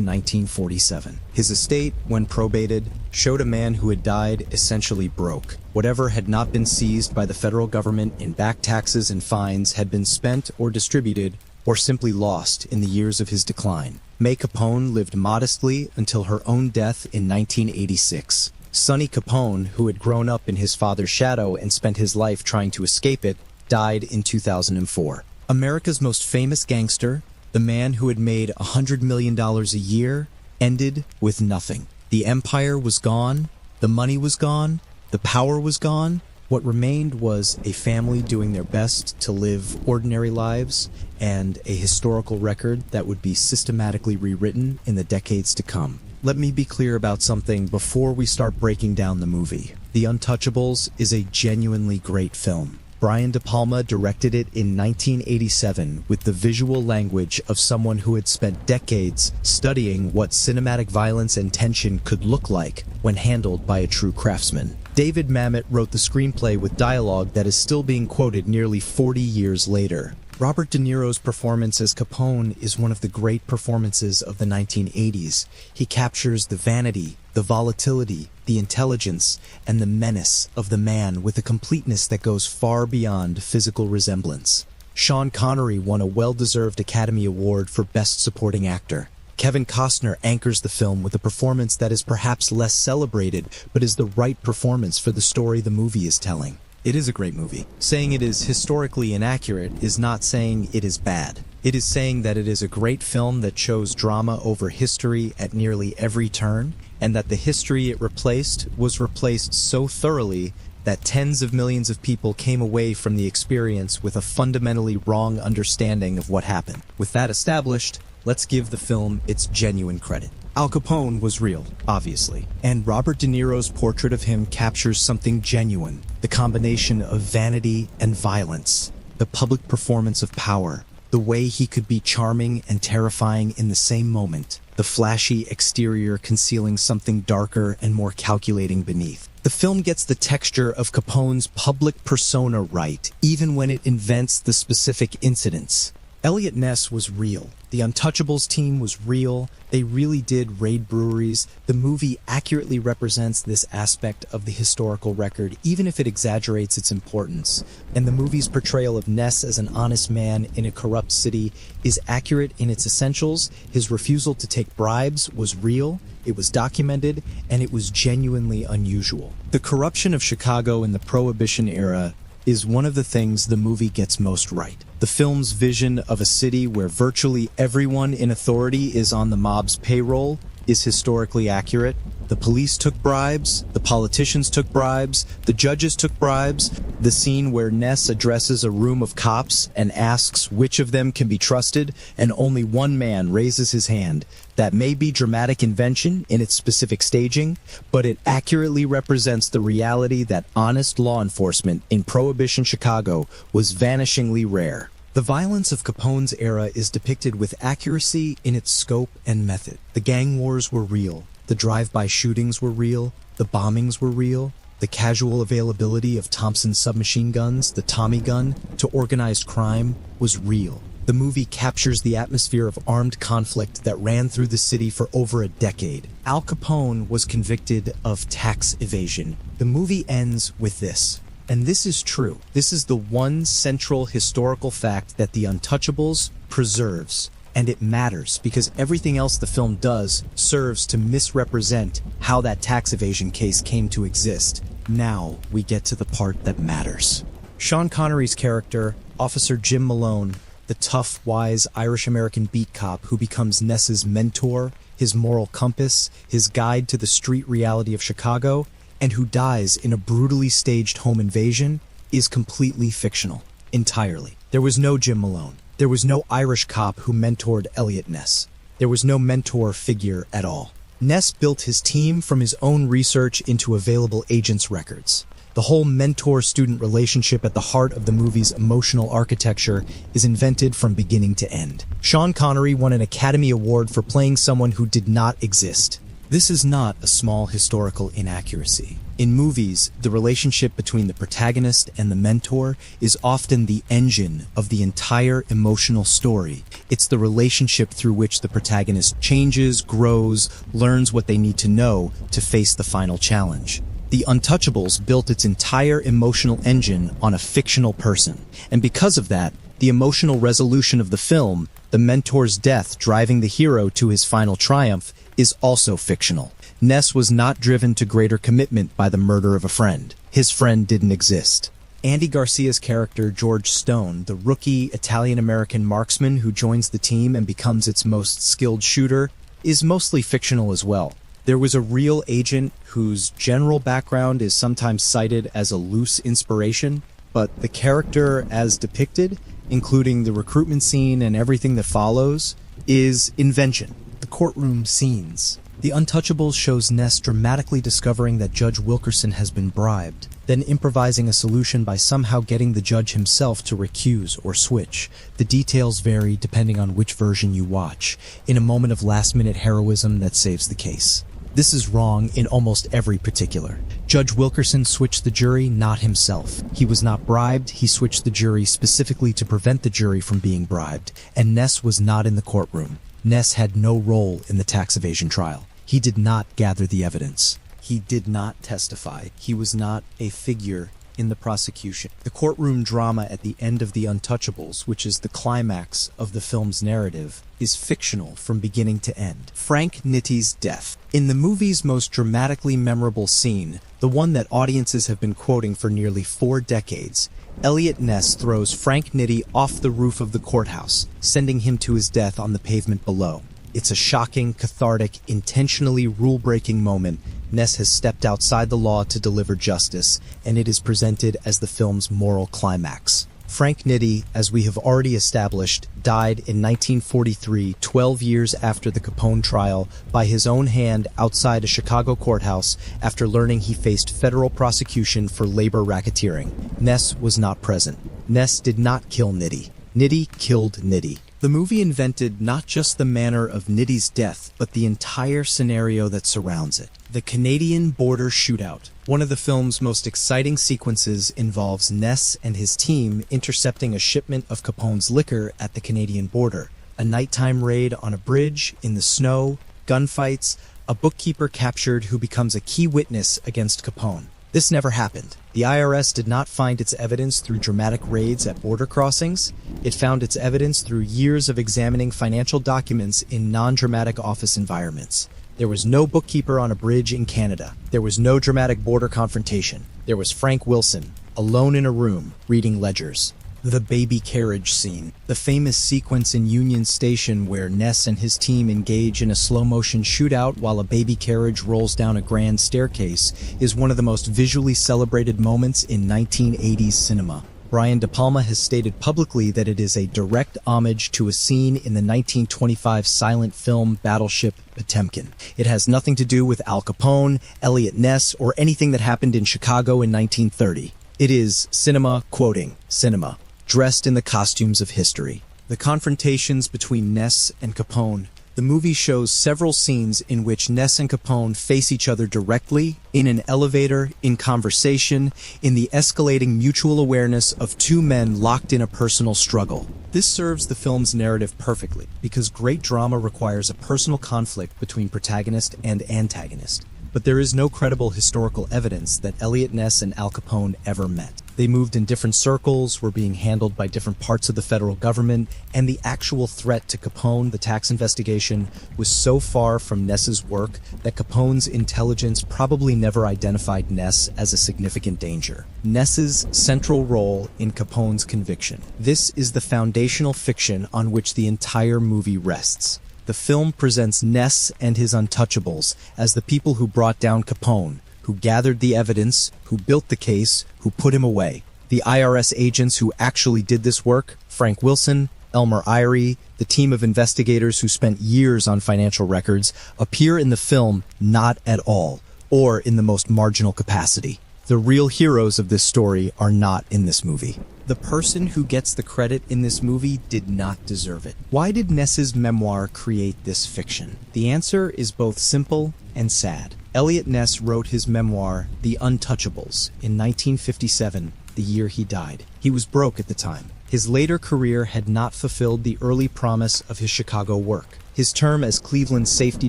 1947. His estate, when probated, showed a man who had died essentially broke. Whatever had not been seized by the federal government in back taxes and fines had been spent or distributed, or simply lost in the years of his decline. May Capone lived modestly until her own death in 1986. Sonny Capone, who had grown up in his father's shadow and spent his life trying to escape it, died in 2004. America's most famous gangster, the man who had made $100 million a year, ended with nothing. The empire was gone, the money was gone, the power was gone. What remained was a family doing their best to live ordinary lives and a historical record that would be systematically rewritten in the decades to come. Let me be clear about something before we start breaking down the movie. The Untouchables is a genuinely great film. Brian De Palma directed it in 1987 with the visual language of someone who had spent decades studying what cinematic violence and tension could look like when handled by a true craftsman. David Mamet wrote the screenplay with dialogue that is still being quoted nearly 40 years later. Robert De Niro's performance as Capone is one of the great performances of the 1980s. He captures the vanity, the volatility, the intelligence, and the menace of the man with a completeness that goes far beyond physical resemblance. Sean Connery won a well-deserved Academy Award for Best Supporting Actor. Kevin Costner anchors the film with a performance that is perhaps less celebrated, but is the right performance for the story the movie is telling. It is a great movie. Saying it is historically inaccurate is not saying it is bad. It is saying that it is a great film that chose drama over history at nearly every turn, and that the history it replaced was replaced so thoroughly that tens of millions of people came away from the experience with a fundamentally wrong understanding of what happened. With that established, let's give the film its genuine credit. Al Capone was real, obviously, and Robert De Niro's portrait of him captures something genuine, the combination of vanity and violence, the public performance of power, the way he could be charming and terrifying in the same moment, the flashy exterior concealing something darker and more calculating beneath. The film gets the texture of Capone's public persona right, even when it invents the specific incidents. Elliot Ness was real. The Untouchables team was real. They really did raid breweries. The movie accurately represents this aspect of the historical record, even if it exaggerates its importance. And the movie's portrayal of Ness as an honest man in a corrupt city is accurate in its essentials. His refusal to take bribes was real, it was documented, and it was genuinely unusual. The corruption of Chicago in the Prohibition era is one of the things the movie gets most right. The film's vision of a city where virtually everyone in authority is on the mob's payroll is historically accurate. The police took bribes, the politicians took bribes, the judges took bribes. The scene where Ness addresses a room of cops and asks which of them can be trusted, and only one man raises his hand. That may be dramatic invention in its specific staging, but it accurately represents the reality that honest law enforcement in Prohibition Chicago was vanishingly rare. The violence of Capone's era is depicted with accuracy in its scope and method. The gang wars were real. The drive-by shootings were real. The bombings were real. The casual availability of Thompson submachine guns, the Tommy gun, to organized crime was real. The movie captures the atmosphere of armed conflict that ran through the city for over a decade. Al Capone was convicted of tax evasion. The movie ends with this. And this is true. This is the one central historical fact that The Untouchables preserves. And it matters because everything else the film does serves to misrepresent how that tax evasion case came to exist. Now we get to the part that matters. Sean Connery's character, Officer Jim Malone, the tough, wise Irish-American beat cop who becomes Ness's mentor, his moral compass, his guide to the street reality of Chicago, and who dies in a brutally staged home invasion, is completely fictional. Entirely. There was no Jim Malone. There was no Irish cop who mentored Elliot Ness. There was no mentor figure at all. Ness built his team from his own research into available agents' records. The whole mentor-student relationship at the heart of the movie's emotional architecture is invented from beginning to end. Sean Connery won an Academy Award for playing someone who did not exist. This is not a small historical inaccuracy. In movies, the relationship between the protagonist and the mentor is often the engine of the entire emotional story. It's the relationship through which the protagonist changes, grows, learns what they need to know to face the final challenge. The Untouchables built its entire emotional engine on a fictional person. And because of that, the emotional resolution of the film, the mentor's death driving the hero to his final triumph, is also fictional. Ness was not driven to greater commitment by the murder of a friend. His friend didn't exist. Andy Garcia's character, George Stone, the rookie Italian-American marksman who joins the team and becomes its most skilled shooter, is mostly fictional as well. There was a real agent whose general background is sometimes cited as a loose inspiration, but the character as depicted, including the recruitment scene and everything that follows, is invention. The courtroom scenes. The Untouchables shows Ness dramatically discovering that Judge Wilkerson has been bribed, then improvising a solution by somehow getting the judge himself to recuse or switch. The details vary depending on which version you watch, in a moment of last-minute heroism that saves the case. This is wrong in almost every particular. Judge Wilkerson switched the jury, not himself. He was not bribed, he switched the jury specifically to prevent the jury from being bribed, and Ness was not in the courtroom. Ness had no role in the tax evasion trial. He did not gather the evidence. He did not testify. He was not a figure in the prosecution. The courtroom drama at the end of The Untouchables, which is the climax of the film's narrative, is fictional from beginning to end. Frank Nitti's death. In the movie's most dramatically memorable scene, the one that audiences have been quoting for nearly 4 decades, Elliot Ness throws Frank Nitti off the roof of the courthouse, sending him to his death on the pavement below. It's a shocking, cathartic, intentionally rule-breaking moment. Ness has stepped outside the law to deliver justice, and it is presented as the film's moral climax. Frank Nitti, as we have already established, died in 1943, 12 years after the Capone trial, by his own hand outside a Chicago courthouse after learning he faced federal prosecution for labor racketeering. Ness was not present. Ness did not kill Nitti. Nitti killed Nitti. The movie invented not just the manner of Nitty's death, but the entire scenario that surrounds it. The Canadian border shootout. One of the film's most exciting sequences involves Ness and his team intercepting a shipment of Capone's liquor at the Canadian border. A nighttime raid on a bridge, in the snow, gunfights, a bookkeeper captured who becomes a key witness against Capone. This never happened. The IRS did not find its evidence through dramatic raids at border crossings. It found its evidence through years of examining financial documents in non-dramatic office environments. There was no bookkeeper on a bridge in Canada. There was no dramatic border confrontation. There was Frank Wilson, alone in a room, reading ledgers. The baby carriage scene. The famous sequence in Union Station where Ness and his team engage in a slow-motion shootout while a baby carriage rolls down a grand staircase is one of the most visually celebrated moments in 1980s cinema. Brian De Palma has stated publicly that it is a direct homage to a scene in the 1925 silent film Battleship Potemkin. It has nothing to do with Al Capone, Elliot Ness, or anything that happened in Chicago in 1930. It is cinema quoting cinema, dressed in the costumes of history. The confrontations between Ness and Capone. The movie shows several scenes in which Ness and Capone face each other directly, in an elevator, in conversation, in the escalating mutual awareness of two men locked in a personal struggle. This serves the film's narrative perfectly, because great drama requires a personal conflict between protagonist and antagonist. But there is no credible historical evidence that Elliot Ness and Al Capone ever met. They moved in different circles, were being handled by different parts of the federal government, and the actual threat to Capone, the tax investigation, was so far from Ness's work that Capone's intelligence probably never identified Ness as a significant danger. Ness's central role in Capone's conviction. This is the foundational fiction on which the entire movie rests. The film presents Ness and his Untouchables as the people who brought down Capone, who gathered the evidence, who built the case, who put him away. The IRS agents who actually did this work, Frank Wilson, Elmer Irie, the team of investigators who spent years on financial records, appear in the film not at all, or in the most marginal capacity. The real heroes of this story are not in this movie. The person who gets the credit in this movie did not deserve it. Why did Ness's memoir create this fiction? The answer is both simple and sad. Elliot Ness wrote his memoir, The Untouchables, in 1957, the year he died. He was broke at the time. His later career had not fulfilled the early promise of his Chicago work. His term as Cleveland's safety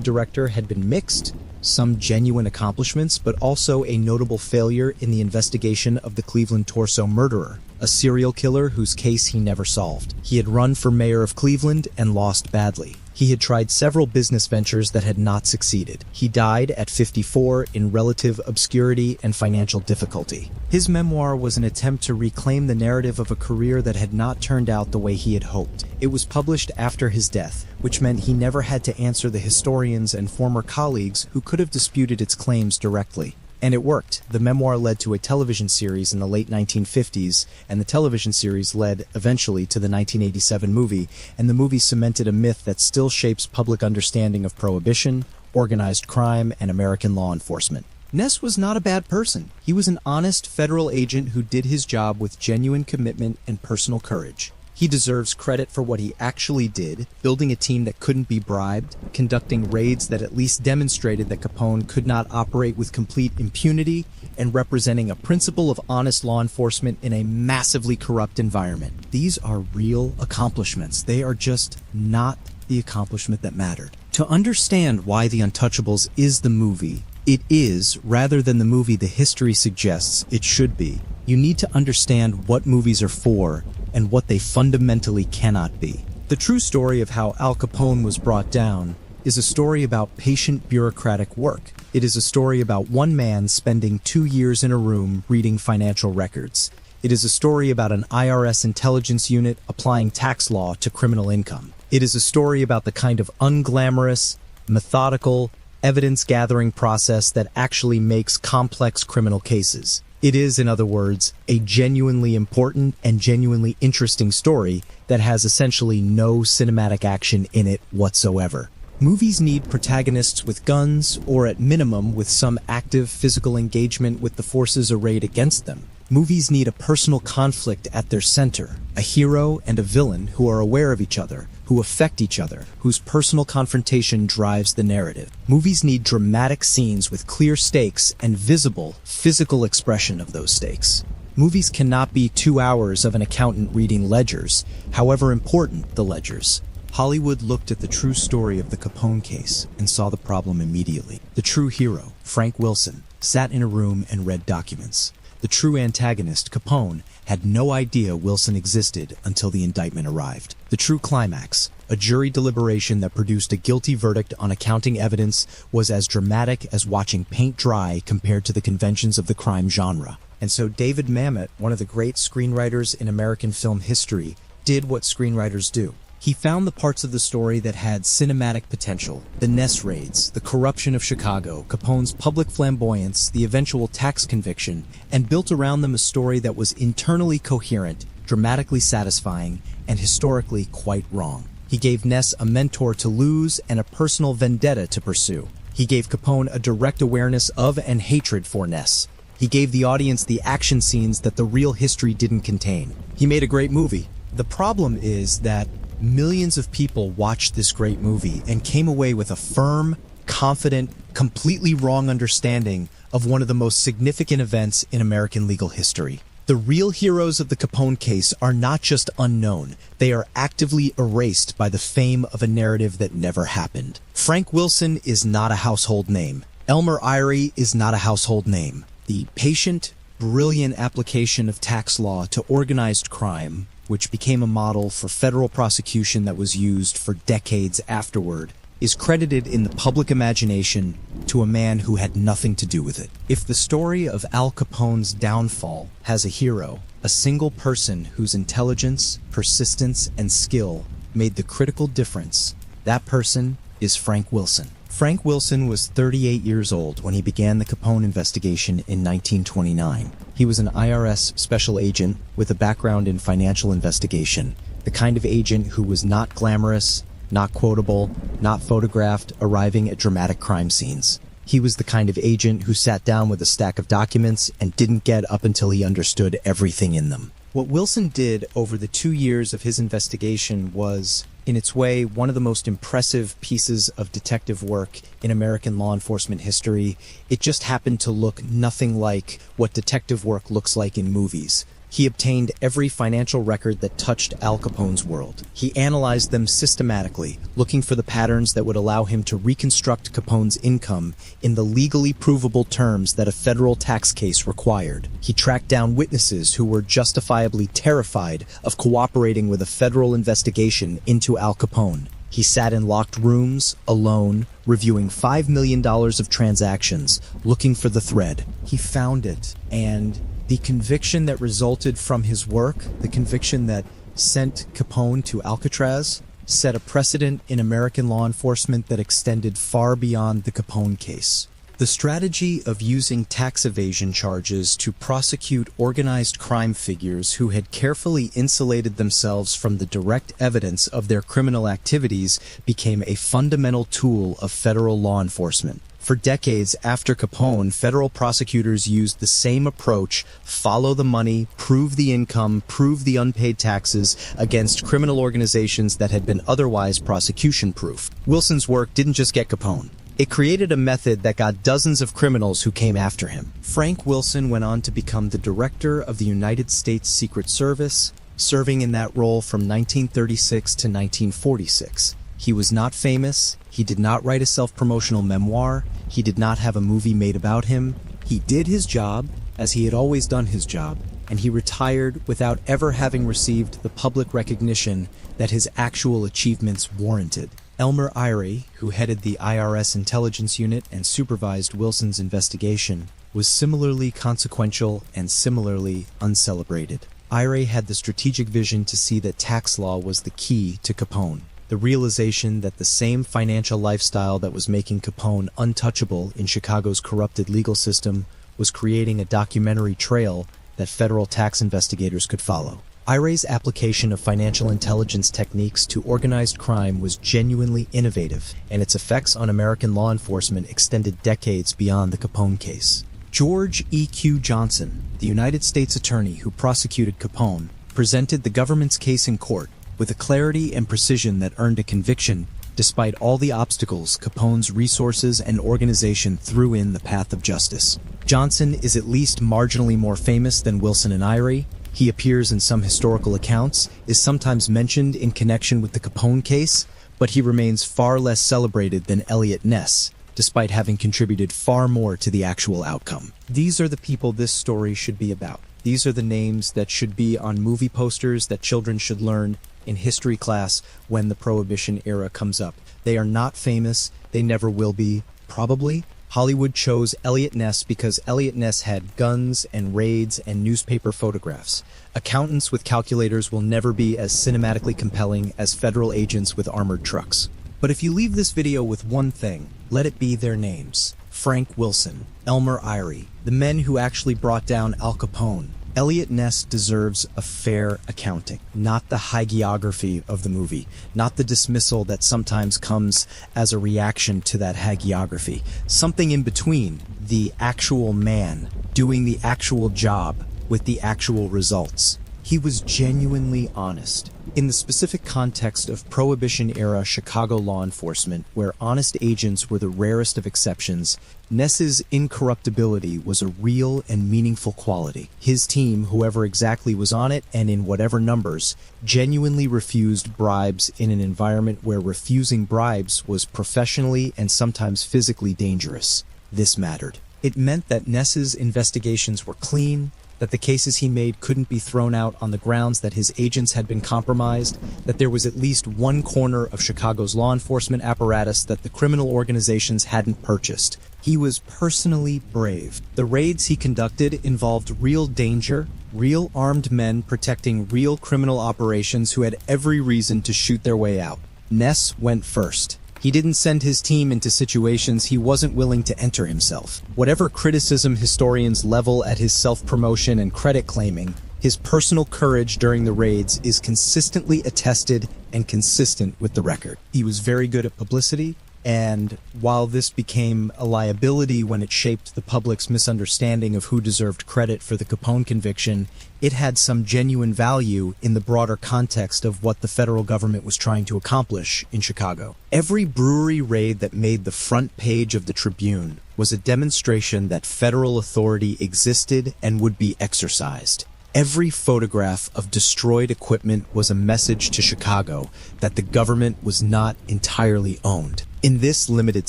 director had been mixed, some genuine accomplishments, but also a notable failure in the investigation of the Cleveland torso murderer, a serial killer whose case he never solved. He had run for mayor of Cleveland and lost badly. He had tried several business ventures that had not succeeded. He died at 54 in relative obscurity and financial difficulty. His memoir was an attempt to reclaim the narrative of a career that had not turned out the way he had hoped. It was published after his death, which meant he never had to answer the historians and former colleagues who could have disputed its claims directly. And it worked. The memoir led to a television series in the late 1950s, and the television series led, eventually, to the 1987 movie, and the movie cemented a myth that still shapes public understanding of Prohibition, organized crime, and American law enforcement. Ness was not a bad person. He was an honest federal agent who did his job with genuine commitment and personal courage. He deserves credit for what he actually did, building a team that couldn't be bribed, conducting raids that at least demonstrated that Capone could not operate with complete impunity, and representing a principle of honest law enforcement in a massively corrupt environment. These are real accomplishments. They are just not the accomplishment that mattered. To understand why The Untouchables is the movie it is, rather than the movie the history suggests it should be, you need to understand what movies are for and what they fundamentally cannot be. The true story of how Al Capone was brought down is a story about patient bureaucratic work. It is a story about one man spending 2 years in a room reading financial records. It is a story about an IRS intelligence unit applying tax law to criminal income. It is a story about the kind of unglamorous, methodical, evidence-gathering process that actually makes complex criminal cases. It is, in other words, a genuinely important and genuinely interesting story that has essentially no cinematic action in it whatsoever. Movies need protagonists with guns, or at minimum with some active physical engagement with the forces arrayed against them. Movies need a personal conflict at their center, a hero and a villain who are aware of each other, who affect each other, whose personal confrontation drives the narrative. Movies need dramatic scenes with clear stakes and visible, physical expression of those stakes. Movies cannot be 2 hours of an accountant reading ledgers, however important the ledgers. Hollywood looked at the true story of the Capone case and saw the problem immediately. The true hero, Frank Wilson, sat in a room and read documents. The true antagonist, Capone, had no idea Wilson existed until the indictment arrived. The true climax, a jury deliberation that produced a guilty verdict on accounting evidence, was as dramatic as watching paint dry compared to the conventions of the crime genre. And so David Mamet, one of the great screenwriters in American film history, did what screenwriters do. He found the parts of the story that had cinematic potential: the Ness raids, the corruption of Chicago, Capone's public flamboyance, the eventual tax conviction, and built around them a story that was internally coherent, dramatically satisfying, and historically quite wrong. He gave Ness a mentor to lose and a personal vendetta to pursue. He gave Capone a direct awareness of and hatred for Ness. He gave the audience the action scenes that the real history didn't contain. He made a great movie. The problem is that millions of people watched this great movie and came away with a firm, confident, completely wrong understanding of one of the most significant events in American legal history. The real heroes of the Capone case are not just unknown, they are actively erased by the fame of a narrative that never happened. Frank Wilson is not a household name. Elmer Irie is not a household name. The patient, brilliant application of tax law to organized crime, which became a model for federal prosecution that was used for decades afterward, is credited in the public imagination to a man who had nothing to do with it. If the story of Al Capone's downfall has a hero, a single person whose intelligence, persistence, and skill made the critical difference, that person is Frank Wilson. Frank Wilson was 38 years old when he began the Capone investigation in 1929. He was an IRS special agent with a background in financial investigation, the kind of agent who was not glamorous, not quotable, not photographed, arriving at dramatic crime scenes. He was the kind of agent who sat down with a stack of documents and didn't get up until he understood everything in them. What Wilson did over the 2 years of his investigation was, in its way, one of the most impressive pieces of detective work in American law enforcement history. It just happened to look nothing like what detective work looks like in movies. He obtained every financial record that touched Al Capone's world. He analyzed them systematically, looking for the patterns that would allow him to reconstruct Capone's income in the legally provable terms that a federal tax case required. He tracked down witnesses who were justifiably terrified of cooperating with a federal investigation into Al Capone. He sat in locked rooms, alone, reviewing $5 million of transactions, looking for the thread. He found it, and the conviction that resulted from his work, the conviction that sent Capone to Alcatraz, set a precedent in American law enforcement that extended far beyond the Capone case. The strategy of using tax evasion charges to prosecute organized crime figures who had carefully insulated themselves from the direct evidence of their criminal activities became a fundamental tool of federal law enforcement. For decades after Capone, federal prosecutors used the same approach: follow the money, prove the income, prove the unpaid taxes against criminal organizations that had been otherwise prosecution-proof. Wilson's work didn't just get Capone. It created a method that got dozens of criminals who came after him. Frank Wilson went on to become the director of the United States Secret Service, serving in that role from 1936 to 1946. He was not famous. He did not write a self-promotional memoir. He did not have a movie made about him. He did his job, as he had always done his job, and he retired without ever having received the public recognition that his actual achievements warranted. Elmer Irie, who headed the IRS intelligence unit and supervised Wilson's investigation, was similarly consequential and similarly uncelebrated. Irie had the strategic vision to see that tax law was the key to Capone. The realization that the same financial lifestyle that was making Capone untouchable in Chicago's corrupted legal system was creating a documentary trail that federal tax investigators could follow. Irie's application of financial intelligence techniques to organized crime was genuinely innovative, and its effects on American law enforcement extended decades beyond the Capone case. George E.Q. Johnson, the United States attorney who prosecuted Capone, presented the government's case in court, with a clarity and precision that earned a conviction. Despite all the obstacles, Capone's resources and organization threw in the path of justice. Johnson is at least marginally more famous than Wilson and Irie. He appears in some historical accounts, is sometimes mentioned in connection with the Capone case, but he remains far less celebrated than Elliot Ness, despite having contributed far more to the actual outcome. These are the people this story should be about. These are the names that should be on movie posters that children should learn in history class when the Prohibition era comes up. They are not famous. They never will be, probably. Hollywood chose Elliot Ness because Elliot Ness had guns and raids and newspaper photographs. Accountants with calculators will never be as cinematically compelling as federal agents with armored trucks. But if you leave this video with one thing, let it be their names. Frank Wilson, Elmer Irie, the men who actually brought down Al Capone. Elliot Ness deserves a fair accounting, not the hagiography of the movie, not the dismissal that sometimes comes as a reaction to that hagiography. Something in between, the actual man doing the actual job with the actual results. He was genuinely honest. In the specific context of Prohibition-era Chicago law enforcement, where honest agents were the rarest of exceptions, Ness's incorruptibility was a real and meaningful quality. His team, whoever exactly was on it and in whatever numbers, genuinely refused bribes in an environment where refusing bribes was professionally and sometimes physically dangerous. This mattered. It meant that Ness's investigations were clean, that the cases he made couldn't be thrown out on the grounds that his agents had been compromised, that there was at least one corner of Chicago's law enforcement apparatus that the criminal organizations hadn't purchased. He was personally brave. The raids he conducted involved real danger, real armed men protecting real criminal operations who had every reason to shoot their way out. Ness went first. He didn't send his team into situations he wasn't willing to enter himself. Whatever criticism historians level at his self-promotion and credit claiming, his personal courage during the raids is consistently attested and consistent with the record. He was very good at publicity, and while this became a liability when it shaped the public's misunderstanding of who deserved credit for the Capone conviction, it had some genuine value in the broader context of what the federal government was trying to accomplish in Chicago. Every brewery raid that made the front page of the Tribune was a demonstration that federal authority existed and would be exercised. Every photograph of destroyed equipment was a message to Chicago that the government was not entirely owned. In this limited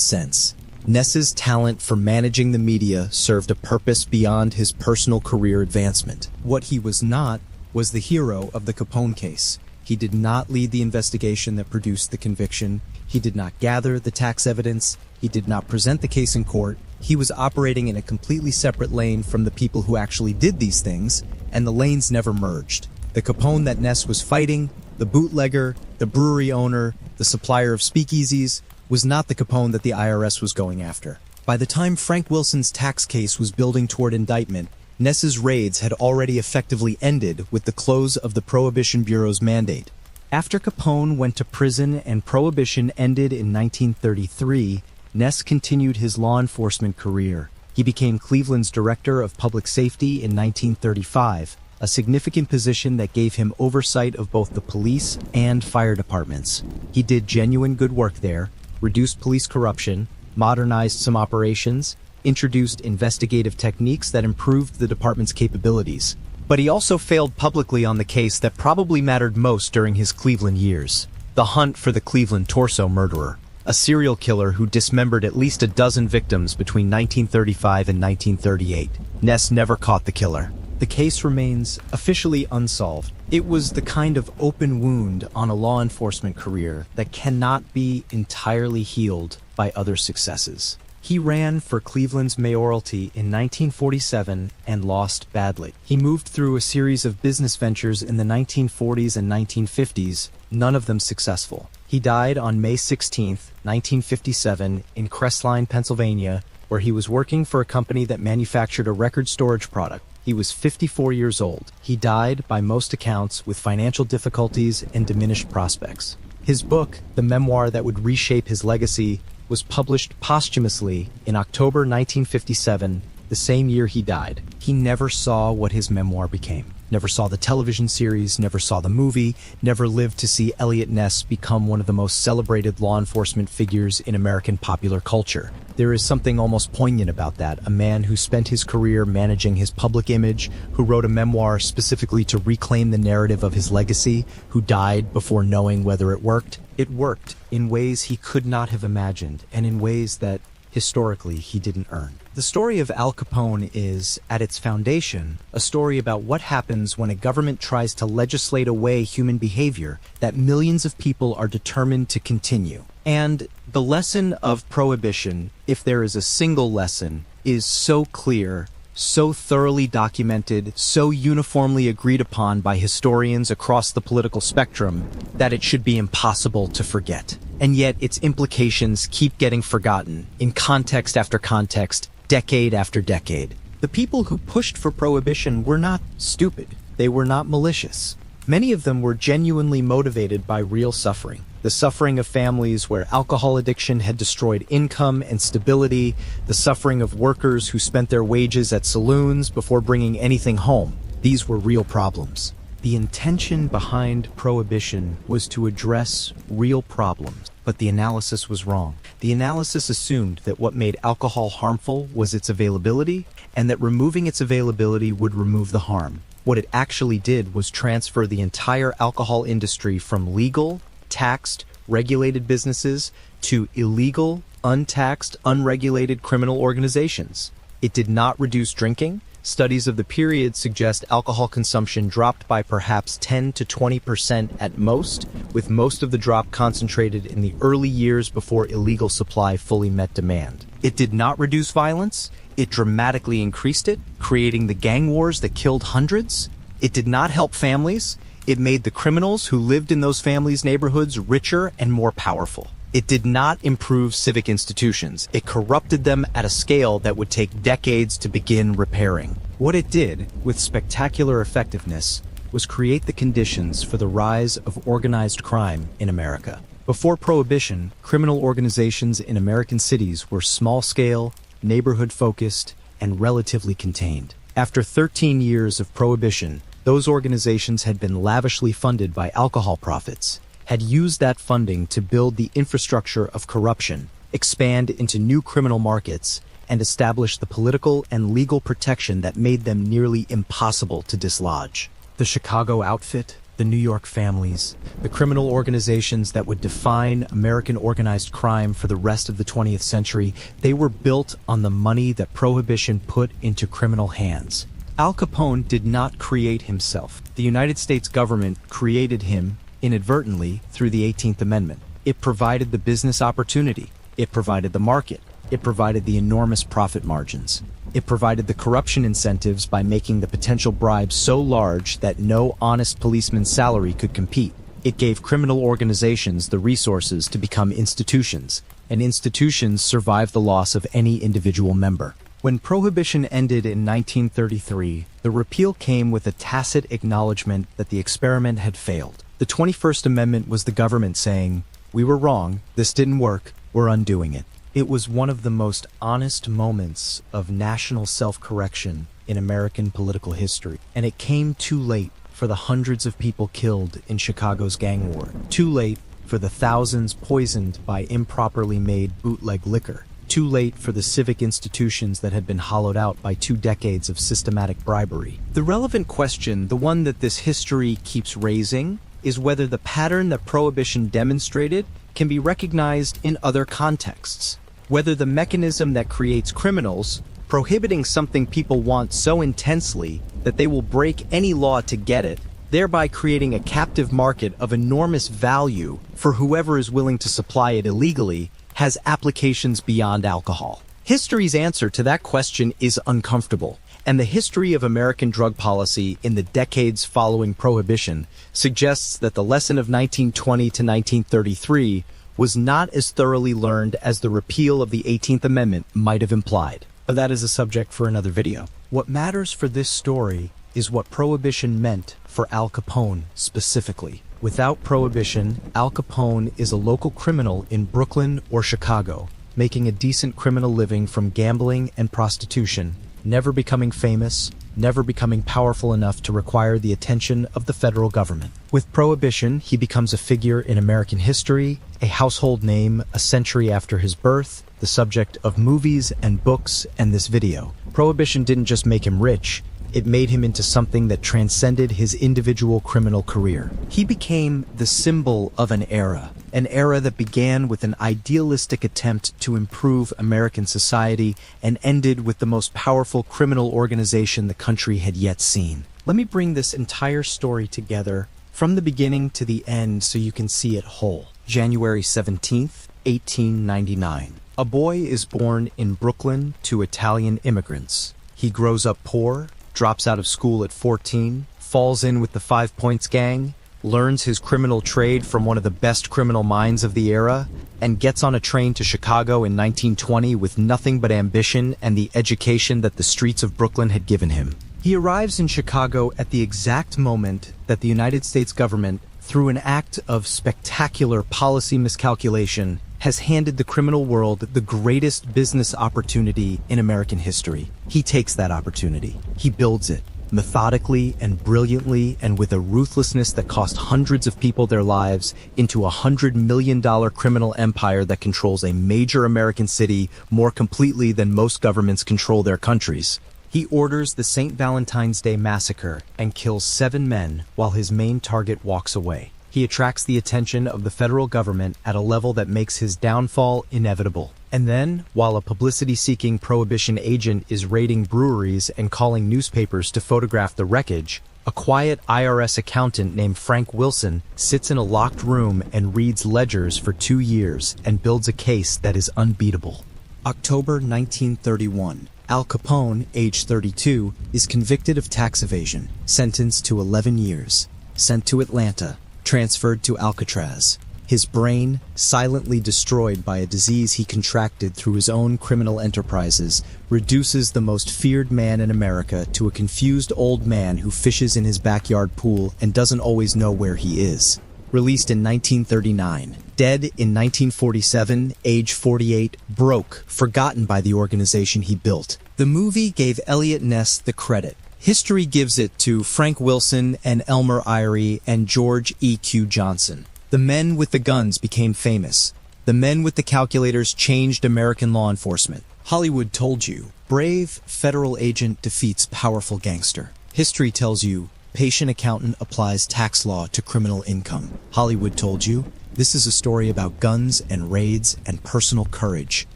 sense, Ness's talent for managing the media served a purpose beyond his personal career advancement. What he was not was the hero of the Capone case. He did not lead the investigation that produced the conviction. He did not gather the tax evidence. He did not present the case in court. He was operating in a completely separate lane from the people who actually did these things, and the lanes never merged. The Capone that Ness was fighting, the bootlegger, the brewery owner, the supplier of speakeasies, was not the Capone that the IRS was going after. By the time Frank Wilson's tax case was building toward indictment, Ness's raids had already effectively ended with the close of the Prohibition Bureau's mandate. After Capone went to prison and Prohibition ended in 1933, Ness continued his law enforcement career. He became Cleveland's Director of Public Safety in 1935, a significant position that gave him oversight of both the police and fire departments. He did genuine good work there, reduced police corruption, modernized some operations, introduced investigative techniques that improved the department's capabilities. But he also failed publicly on the case that probably mattered most during his Cleveland years: the hunt for the Cleveland torso murderer, a serial killer who dismembered at least a dozen victims between 1935 and 1938. Ness never caught the killer. The case remains officially unsolved. It was the kind of open wound on a law enforcement career that cannot be entirely healed by other successes. He ran for Cleveland's mayoralty in 1947 and lost badly. He moved through a series of business ventures in the 1940s and 1950s, none of them successful. He died on May 16, 1957, in Crestline, Pennsylvania, where he was working for a company that manufactured a record storage product. He was 54 years old. He died, by most accounts, with financial difficulties and diminished prospects. His book, the memoir that would reshape his legacy, was published posthumously in October 1957, the same year he died. He never saw what his memoir became. never saw the television series, never saw the movie, never lived to see Elliot Ness become one of the most celebrated law enforcement figures in American popular culture. There is something almost poignant about that, a man who spent his career managing his public image, who wrote a memoir specifically to reclaim the narrative of his legacy, who died before knowing whether it worked. It worked in ways he could not have imagined, and in ways that, historically, he didn't earn. The story of Al Capone is, at its foundation, a story about what happens when a government tries to legislate away human behavior that millions of people are determined to continue. And the lesson of Prohibition, if there is a single lesson, is so clear, so thoroughly documented, so uniformly agreed upon by historians across the political spectrum, that it should be impossible to forget. And yet its implications keep getting forgotten, in context after context, decade after decade. The people who pushed for Prohibition were not stupid. They were not malicious. Many of them were genuinely motivated by real suffering. The suffering of families where alcohol addiction had destroyed income and stability, the suffering of workers who spent their wages at saloons before bringing anything home. These were real problems. The intention behind Prohibition was to address real problems, but the analysis was wrong. The analysis assumed that what made alcohol harmful was its availability, and that removing its availability would remove the harm. What it actually did was transfer the entire alcohol industry from legal, taxed, regulated businesses to illegal, untaxed, unregulated criminal organizations. It did not reduce drinking. Studies of the period suggest alcohol consumption dropped by perhaps 10 to 20% at most, with most of the drop concentrated in the early years before illegal supply fully met demand. It did not reduce violence. It dramatically increased it, creating the gang wars that killed hundreds. It did not help families. It made the criminals who lived in those families' neighborhoods richer and more powerful. It did not improve civic institutions. It corrupted them at a scale that would take decades to begin repairing. What it did, with spectacular effectiveness, was create the conditions for the rise of organized crime in America. Before Prohibition, criminal organizations in American cities were small-scale, neighborhood-focused, and relatively contained. After 13 years of Prohibition, those organizations had been lavishly funded by alcohol profits, had used that funding to build the infrastructure of corruption, expand into new criminal markets, and establish the political and legal protection that made them nearly impossible to dislodge. The Chicago outfit, the New York families, the criminal organizations that would define American organized crime for the rest of the 20th century, they were built on the money that Prohibition put into criminal hands. Al Capone did not create himself. The United States government created him inadvertently through the 18th Amendment. It provided the business opportunity. It provided the market. It provided the enormous profit margins. It provided the corruption incentives by making the potential bribes so large that no honest policeman's salary could compete. It gave criminal organizations the resources to become institutions, and institutions survive the loss of any individual member. When Prohibition ended in 1933, the repeal came with a tacit acknowledgement that the experiment had failed. The 21st Amendment was the government saying, "We were wrong, this didn't work, we're undoing it." It was one of the most honest moments of national self-correction in American political history, and it came too late for the hundreds of people killed in Chicago's gang war, too late for the thousands poisoned by improperly made bootleg liquor, too late for the civic institutions that had been hollowed out by 2 decades of systematic bribery. The relevant question, the one that this history keeps raising, is whether the pattern that Prohibition demonstrated can be recognized in other contexts. Whether the mechanism that creates criminals, prohibiting something people want so intensely that they will break any law to get it, thereby creating a captive market of enormous value for whoever is willing to supply it illegally, has applications beyond alcohol. History's answer to that question is uncomfortable, and the history of American drug policy in the decades following Prohibition suggests that the lesson of 1920 to 1933 was not as thoroughly learned as the repeal of the 18th Amendment might have implied. But that is a subject for another video. What matters for this story is what Prohibition meant for Al Capone specifically. Without Prohibition, Al Capone is a local criminal in Brooklyn or Chicago, making a decent criminal living from gambling and prostitution, never becoming famous, never becoming powerful enough to require the attention of the federal government. With Prohibition, he becomes a figure in American history, a household name a century after his birth, the subject of movies and books and this video. Prohibition didn't just make him rich, it made him into something that transcended his individual criminal career. He became the symbol of an era that began with an idealistic attempt to improve American society and ended with the most powerful criminal organization the country had yet seen. Let me bring this entire story together from the beginning to the end so you can see it whole. January 17th, 1899. A boy is born in Brooklyn to Italian immigrants. He grows up poor, drops out of school at 14, falls in with the 5 Points gang, learns his criminal trade from one of the best criminal minds of the era, and gets on a train to Chicago in 1920 with nothing but ambition and the education that the streets of Brooklyn had given him. He arrives in Chicago at the exact moment that the United States government, through an act of spectacular policy miscalculation, has handed the criminal world the greatest business opportunity in American history. He takes that opportunity. He builds it, methodically and brilliantly and with a ruthlessness that cost hundreds of people their lives, into a $100 million criminal empire that controls a major American city more completely than most governments control their countries. He orders the St. Valentine's Day massacre and kills 7 men while his main target walks away. He attracts the attention of the federal government at a level that makes his downfall inevitable. And then, while a publicity-seeking Prohibition agent is raiding breweries and calling newspapers to photograph the wreckage, a quiet IRS accountant named Frank Wilson sits in a locked room and reads ledgers for 2 years and builds a case that is unbeatable. October 1931. Al Capone, age 32, is convicted of tax evasion, sentenced to 11 years, sent to Atlanta, transferred to Alcatraz. His brain, silently destroyed by a disease he contracted through his own criminal enterprises, reduces the most feared man in America to a confused old man who fishes in his backyard pool and doesn't always know where he is. Released in 1939. Dead in 1947, age 48, broke, forgotten by the organization he built. The movie gave Elliot Ness the credit. History gives it to Frank Wilson and Elmer Irie and George E.Q. Johnson. The men with the guns became famous. The men with the calculators changed American law enforcement. Hollywood told you, brave federal agent defeats powerful gangster. History tells you, patient accountant applies tax law to criminal income. Hollywood told you, this is a story about guns and raids and personal courage.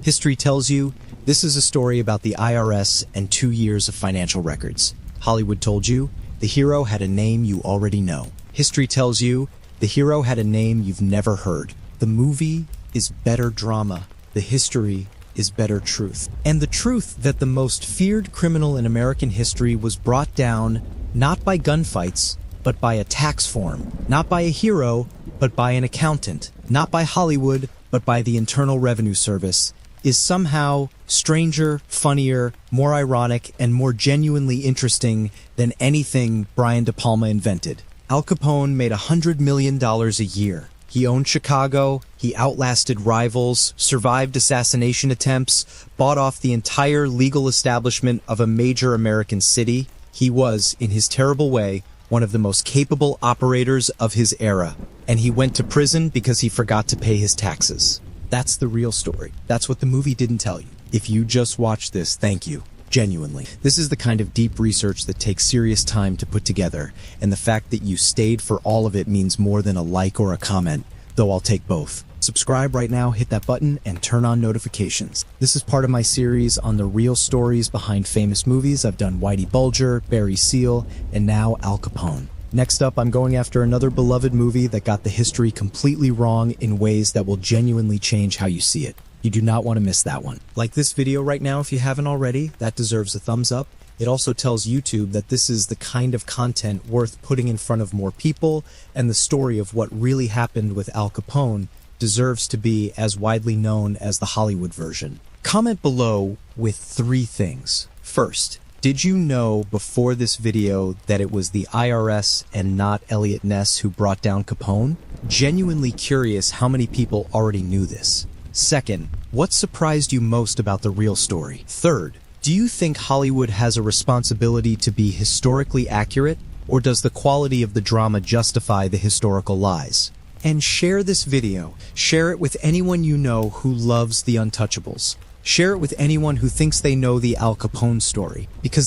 History tells you, this is a story about the IRS and 2 years of financial records. Hollywood told you, the hero had a name you already know. History tells you, the hero had a name you've never heard. The movie is better drama. The history is better truth. And the truth that the most feared criminal in American history was brought down not by gunfights, but by a tax form. Not by a hero, but by an accountant. Not by Hollywood, but by the Internal Revenue Service, is somehow stranger, funnier, more ironic, and more genuinely interesting than anything Brian De Palma invented. Al Capone made $100 million a year. He owned Chicago, he outlasted rivals, survived assassination attempts, bought off the entire legal establishment of a major American city. He was, in his terrible way, one of the most capable operators of his era. And he went to prison because he forgot to pay his taxes. That's the real story. That's what the movie didn't tell you. If you just watched this, thank you. Genuinely. This is the kind of deep research that takes serious time to put together, and the fact that you stayed for all of it means more than a like or a comment, though I'll take both. Subscribe right now, hit that button, and turn on notifications. This is part of my series on the real stories behind famous movies. I've done Whitey Bulger, Barry Seal, and now Al Capone. Next up, I'm going after another beloved movie that got the history completely wrong in ways that will genuinely change how you see it. You do not want to miss that one. Like this video right now if you haven't already, that deserves a thumbs up. It also tells YouTube that this is the kind of content worth putting in front of more people, and the story of what really happened with Al Capone deserves to be as widely known as the Hollywood version. Comment below with 3 things. First, did you know before this video that it was the IRS and not Elliot Ness who brought down Capone? Genuinely curious how many people already knew this. Second, what surprised you most about the real story? Third, Do you think Hollywood has a responsibility to be historically accurate, or does the quality of the drama justify the historical lies? And share this video. Share it with anyone you know who loves the Untouchables. Share it with anyone who thinks they know the Al Capone story, because